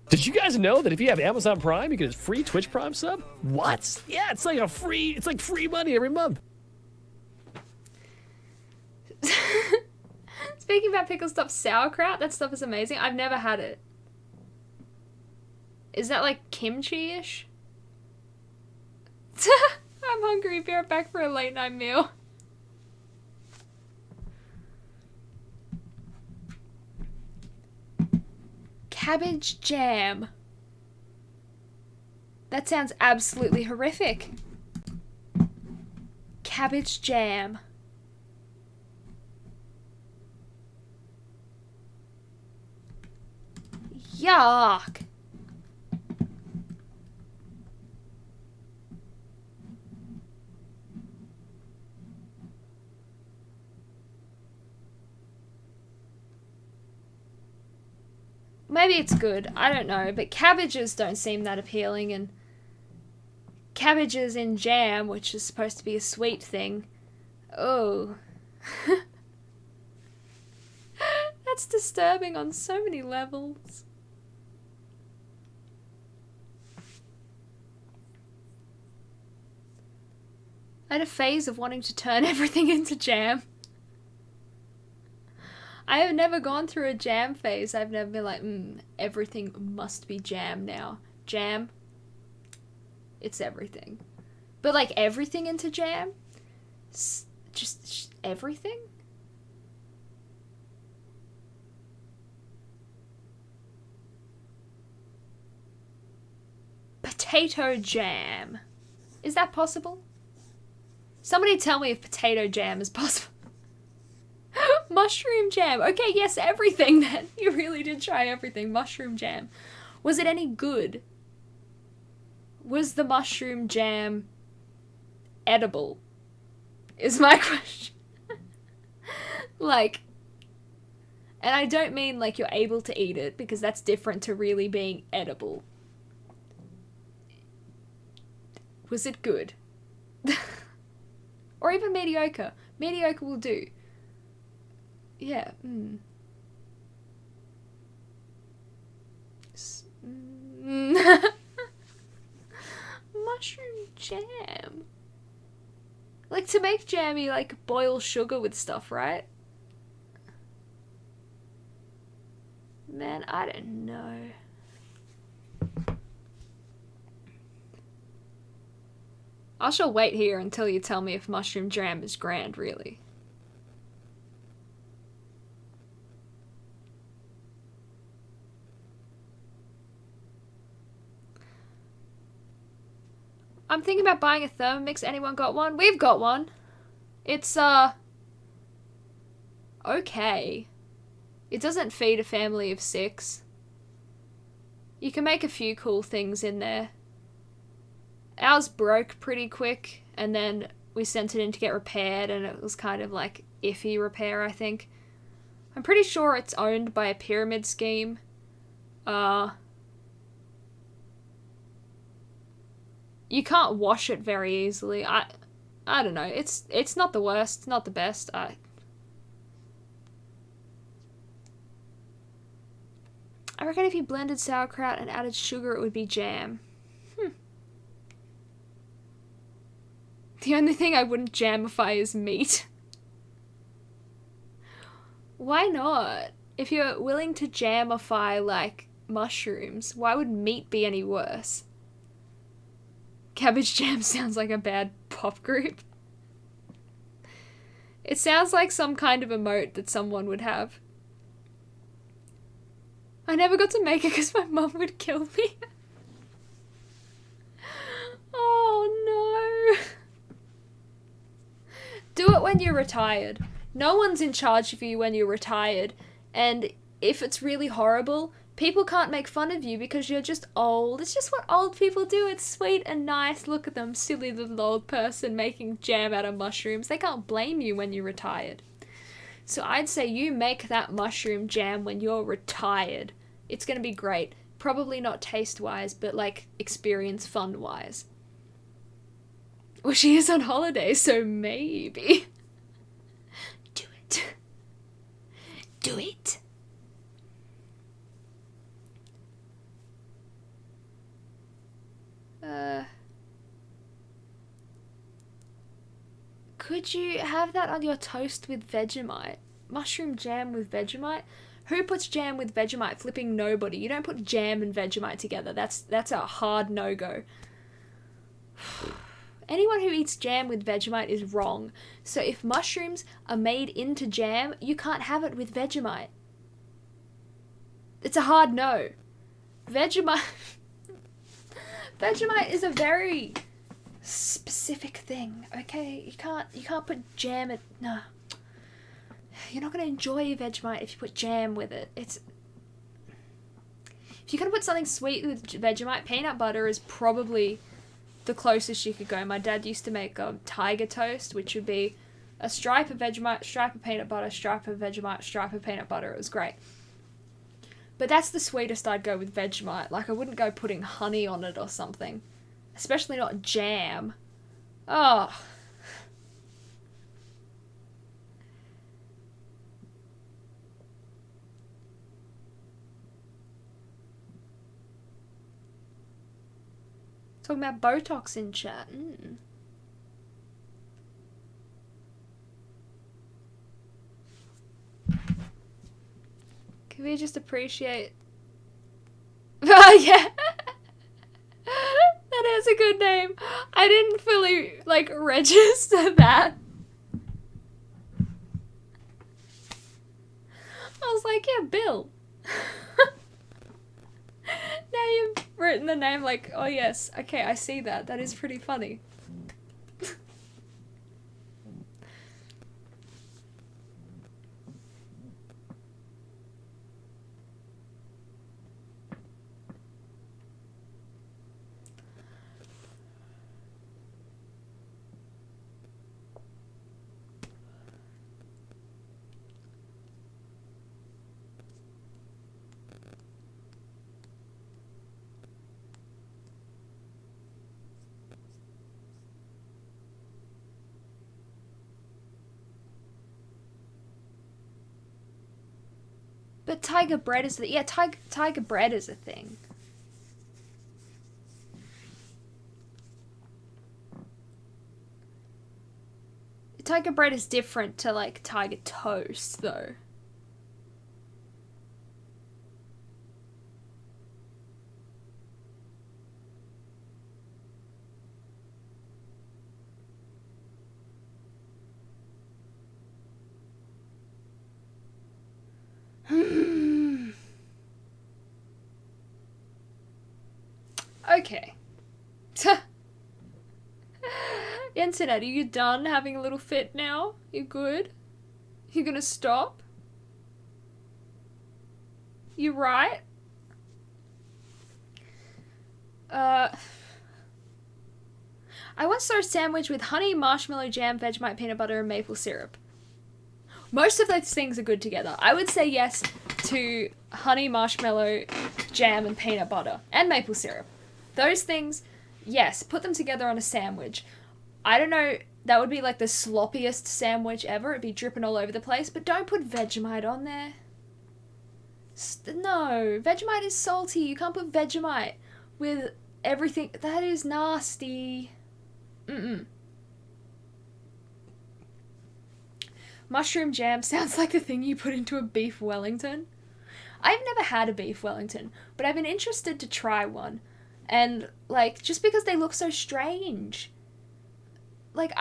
Did you guys know that if you have Amazon Prime, you get a free Twitch Prime sub? What? Yeah, it's like free money every month. Speaking about pickle stuff, sauerkraut, that stuff is amazing. I've never had it. Is that like kimchi-ish? I'm hungry. Be right back for a late night meal. Cabbage jam. That sounds absolutely horrific. Cabbage jam. Yuck. maybe it's good. I don't know. But cabbages don't seem that appealing, and cabbages in jam, which is supposed to be a sweet thing. Oh. That's disturbing on so many levels. I had a phase of wanting to turn everything into jam. I have never gone through a jam phase. I've never been like, everything must be jam now. Jam, it's everything. But like everything into jam? Just everything? Potato jam. Is that possible? Somebody tell me if potato jam is possible. Mushroom jam. Okay, yes, everything then. You really did try everything. Mushroom jam. Was it any good? Was the mushroom jam edible? Is my question. Like, and I don't mean like you're able to eat it, because that's different to really being edible. Was it good? Or even mediocre. Mediocre will do. Yeah. Mushroom jam. Like, to make jam, you like boil sugar with stuff, right? Man, I don't know. I shall wait here until you tell me if mushroom jam is grand, really. I'm thinking about buying a Thermomix. Anyone got one? We've got one. It's, okay. It doesn't feed a family of 6. You can make a few cool things in there. Ours broke pretty quick, and then we sent it in to get repaired, and it was kind of like iffy repair, I think. I'm pretty sure it's owned by a pyramid scheme. You can't wash it very easily. I don't know. It's not the worst, not the best. I reckon if you blended sauerkraut and added sugar, it would be jam. The only thing I wouldn't jamify is meat. Why not? If you're willing to jamify, like, mushrooms, why would meat be any worse? Cabbage jam sounds like a bad pop group. It sounds like some kind of emote that someone would have. I never got to make it because my mum would kill me. Oh no. Do it when you're retired. No one's in charge of you when you're retired, and if it's really horrible, people can't make fun of you because you're just old. It's just what old people do. It's sweet and nice. Look at them, silly little old person making jam out of mushrooms. They can't blame you when you're retired. So I'd say you make that mushroom jam when you're retired. It's going to be great. Probably not taste-wise, but like experience fun-wise. Well, she is on holiday, so maybe. Do it. Do it. Could you have that on your toast with Vegemite? Mushroom jam with Vegemite? Who puts jam with Vegemite? Flipping nobody. You don't put jam and Vegemite together. That's a hard no-go. Anyone who eats jam with Vegemite is wrong. So if mushrooms are made into jam, you can't have it with Vegemite. It's a hard no. Vegemite is a very specific thing, okay? You can't put jam in... No. You're not going to enjoy Vegemite if you put jam with it. If you're going to put something sweet with Vegemite, peanut butter is probably the closest you could go. My dad used to make a tiger toast, which would be a stripe of Vegemite, stripe of peanut butter, stripe of Vegemite, stripe of peanut butter. It was great. But that's the sweetest I'd go with Vegemite. Like, I wouldn't go putting honey on it or something. Especially not jam. Oh. Talking about Botox in chat. Can we just appreciate... Oh, yeah. That is a good name. I didn't fully, like, register that. I was like, yeah, Bill. Now you've written the name like, oh yes, okay, I see that. That is pretty funny. But tiger bread is the... Yeah, tiger bread is a thing. Tiger bread is different to, like, tiger toast, though. Okay. Internet, are you done having a little fit now? You good? You gonna stop? You right? I once saw a sandwich with honey, marshmallow, jam, Vegemite, peanut butter, and maple syrup. Most of those things are good together. I would say yes to honey, marshmallow, jam, and peanut butter, and maple syrup. Those things, yes, put them together on a sandwich. I don't know, that would be like the sloppiest sandwich ever. It'd be dripping all over the place, but don't put Vegemite on there. No, Vegemite is salty. You can't put Vegemite with everything. That is nasty. Mushroom jam sounds like the thing you put into a beef Wellington. I've never had a beef Wellington, but I've been interested to try one. And, like, just because they look so strange. Like,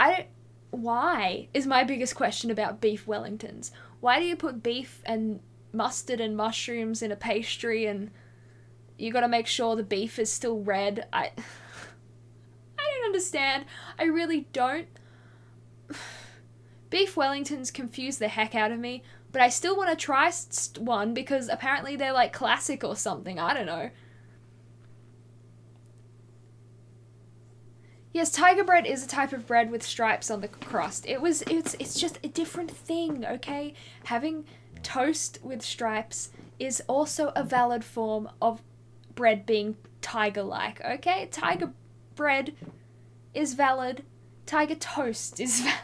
why is my biggest question about beef Wellingtons. Why do you put beef and mustard and mushrooms in a pastry and you gotta make sure the beef is still red? I don't understand. I really don't. Beef Wellingtons confuse the heck out of me, but I still want to try one because apparently they're like classic or something. I don't know. Yes, tiger bread is a type of bread with stripes on the crust. It's just a different thing, okay? Having toast with stripes is also a valid form of bread being tiger-like, okay? Tiger bread is valid. Tiger toast is valid.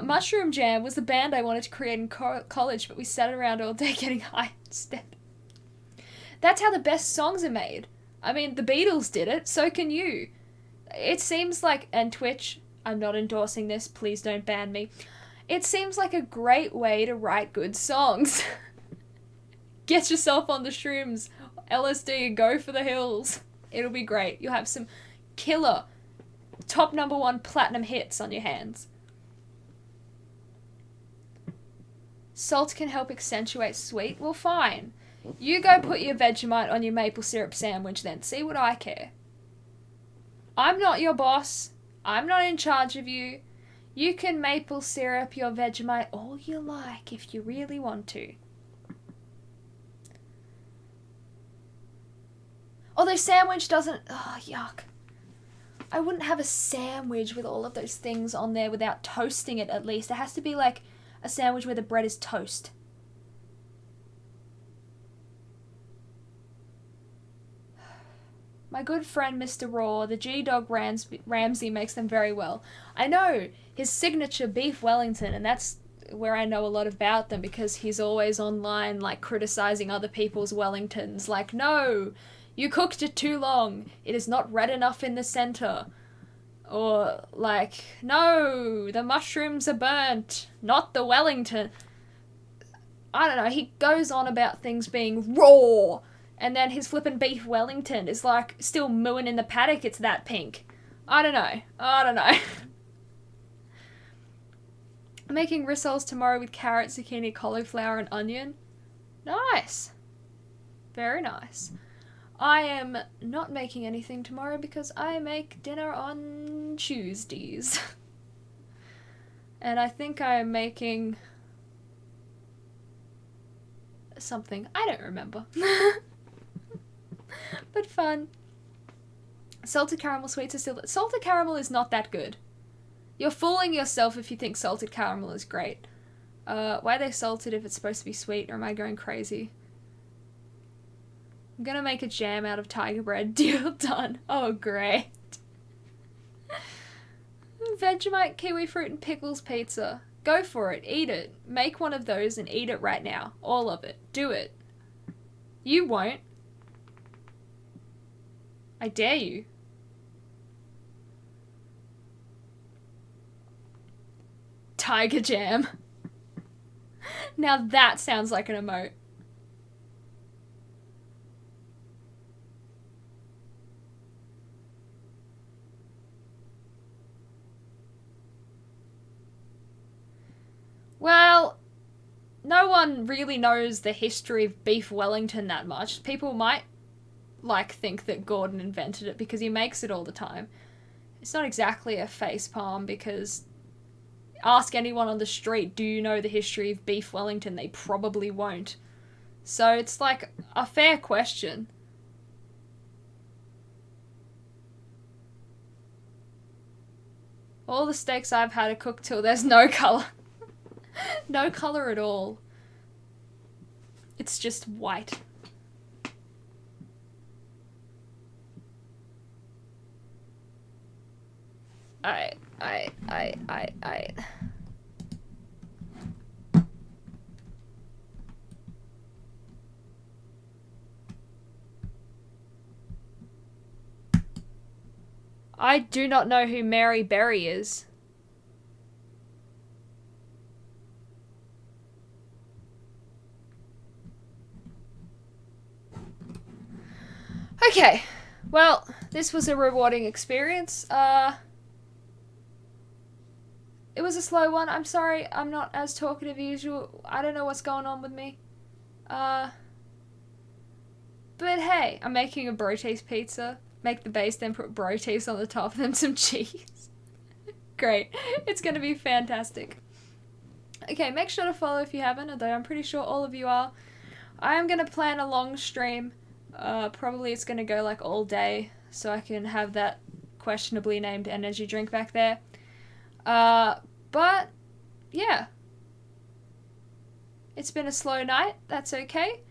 Mushroom Jam was the band I wanted to create in college, but we sat around all day getting high instead. That's how the best songs are made. I mean, the Beatles did it, so can you. It seems like, and Twitch, I'm not endorsing this, please don't ban me. It seems like a great way to write good songs. Get yourself on the shrooms, LSD, go for the hills. It'll be great. You'll have some killer, top #1 platinum hits on your hands. Salt can help accentuate sweet? Well, fine. You go put your Vegemite on your maple syrup sandwich then. See what I care. I'm not your boss. I'm not in charge of you. You can maple syrup your Vegemite all you like if you really want to. Although sandwich doesn't... Oh, yuck. I wouldn't have a sandwich with all of those things on there without toasting it at least. It has to be like a sandwich where the bread is toast. My good friend Mr. Raw, the G-Dog Ramsay makes them very well. I know, his signature beef Wellington, and that's where I know a lot about them because he's always online like criticizing other people's Wellingtons. Like, no, you cooked it too long. It is not red enough in the center. Or like, no, the mushrooms are burnt, not the Wellington. I don't know, he goes on about things being raw. And then his flippin' beef Wellington is like still mooing in the paddock, it's that pink. I don't know. I'm making rissoles tomorrow with carrot, zucchini, cauliflower, and onion. Nice. Very nice. I am not making anything tomorrow because I make dinner on Tuesdays. And I think I am making something. I don't remember. But fun. Salted caramel sweets are still... Salted caramel is not that good. You're fooling yourself if you think salted caramel is great. Why are they salted if it's supposed to be sweet, or am I going crazy? I'm gonna make a jam out of tiger bread. Deal done. Oh, great. Vegemite, kiwi fruit, and pickles pizza. Go for it. Eat it. Make one of those and eat it right now. All of it. Do it. You won't. I dare you. Tiger jam. Now that sounds like an emote. Well, no one really knows the history of beef Wellington that much. People might think that Gordon invented it because he makes it all the time. It's not exactly a facepalm because ask anyone on the street, do you know the history of beef Wellington? They probably won't. So it's like a fair question. All the steaks I've had are cooked till there's no colour. No colour at all. It's just white. I do not know who Mary Berry is. Okay, well, this was a rewarding experience. It was a slow one. I'm sorry, I'm not as talkative as usual. I don't know what's going on with me. But hey, I'm making a Brotees pizza. Make the base, then put Brotees on the top, and then some cheese. Great. It's gonna be fantastic. Okay, make sure to follow if you haven't, although I'm pretty sure all of you are. I am gonna plan a long stream. Probably it's gonna go like all day, so I can have that questionably named energy drink back there. But, yeah. It's been a slow night, that's okay.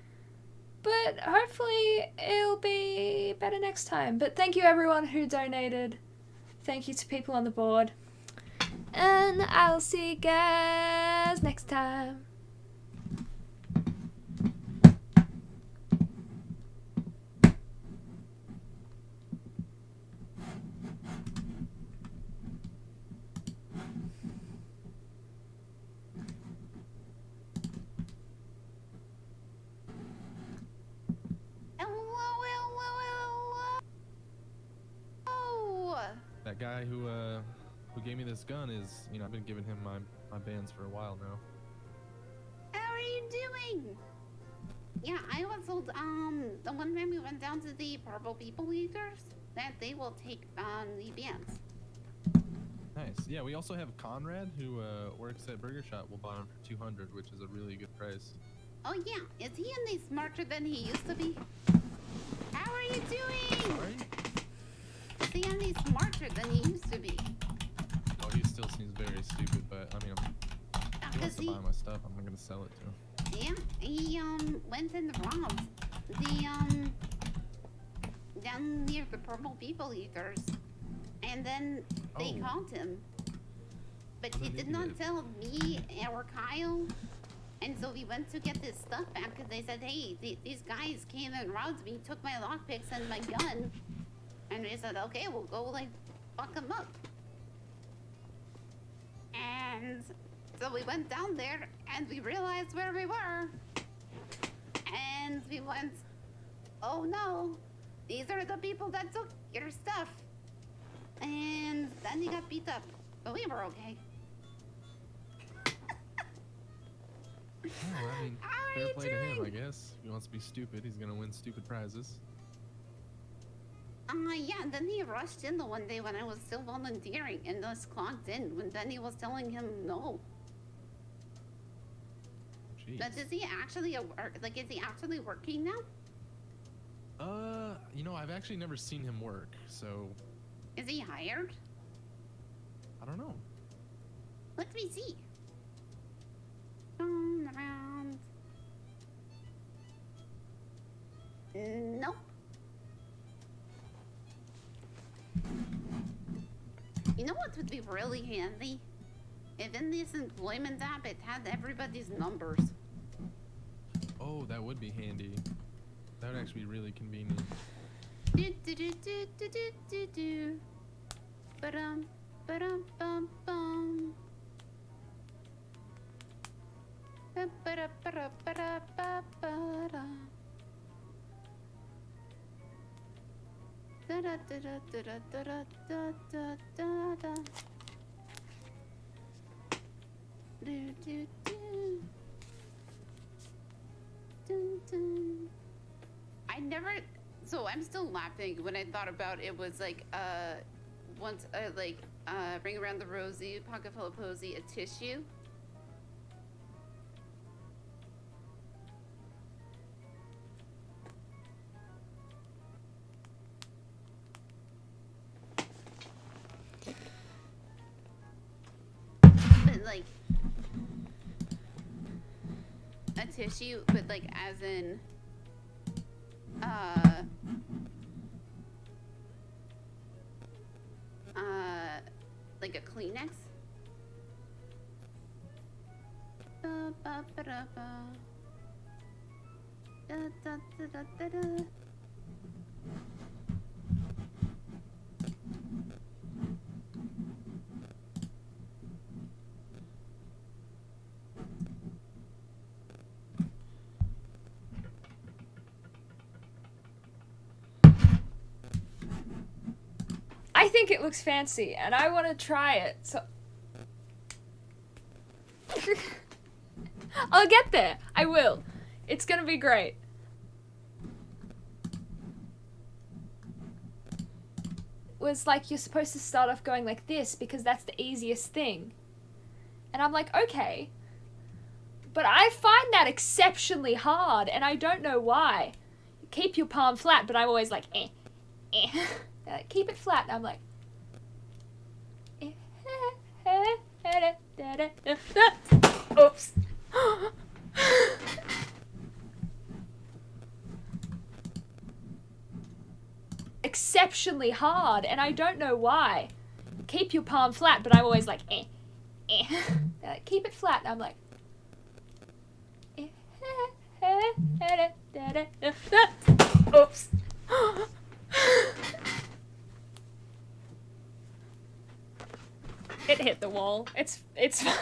But hopefully it'll be better next time. But thank you everyone who donated. Thank you to people on the board. And I'll see you guys next time. That guy who gave me this gun is, you know, I've been giving him my bands for a while now. How are you doing? Yeah, I was told, the one time we went down to the Purple People Eaters, that they will take, the bands. Nice. Yeah, we also have Conrad, who, works at Burger Shop. We'll buy him for 200, which is a really good price. Oh yeah, is he any smarter than he used to be? How are you doing? Right? Is he any smarter than he used to be? Oh, he still seems very stupid, but, I mean, if he wants to buy my stuff, I'm gonna sell it to him. Yeah, he, went and robbed the down near the purple people eaters. And then they called him. But he did not tell me or Kyle. And so we went to get this stuff back because they said, hey, these guys came and robbed me, took my lockpicks and my gun. And we said, okay, we'll go, like, fuck them up. And so we went down there and we realized where we were. And we went, oh no, these are the people that took your stuff. And then he got beat up, but we were okay. Well, I mean, fair play to him, I guess. If he wants to be stupid, he's gonna win stupid prizes. Yeah, and then he rushed in the one day when I was still volunteering and just clocked in when Denny was telling him no. Jeez. But is he actually is he actually working now? You know, I've actually never seen him work, so... Is he hired? I don't know. Let me see. Turn around. Nope. You know what would be really handy? If in this employment app it had everybody's numbers. Oh, that would be handy. That would actually be really convenient. Do do do do do do do do. Ba-dum, ba-dum, bum, bum. Ba-ba-da-ba-da-ba-da-ba-ba-da. Da-da-da-da-da-da-da-da-da-da. Do-do-do. Dun-dun. I never... So I'm still laughing when I thought about it was like, once, Ring Around the Rosie, Pocket Full of Posy, a tissue. But like, a tissue, but like as in, like a Kleenex. Ba, ba, ba, da, ba. Da, da, da, da, da, da. I think it looks fancy, and I want to try it, so... I'll get there. I will. It's gonna be great. It was like, you're supposed to start off going like this, because that's the easiest thing. And I'm like, okay. But I find that exceptionally hard, and I don't know why. Keep your palm flat, but I'm always like, eh, eh. Like, keep it flat, and I'm like, eh, oops. Exceptionally hard, and I don't know why. Keep your palm flat, but I'm always like, eh, eh. Like, keep it flat, and I'm like, oops. It hit the wall. It's fine.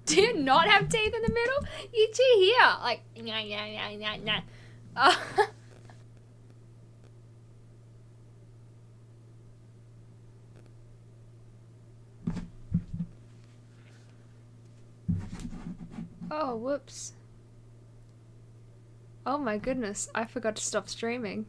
Do you not have teeth in the middle? You see here, like, nah. Oh, whoops. Oh my goodness, I forgot to stop streaming.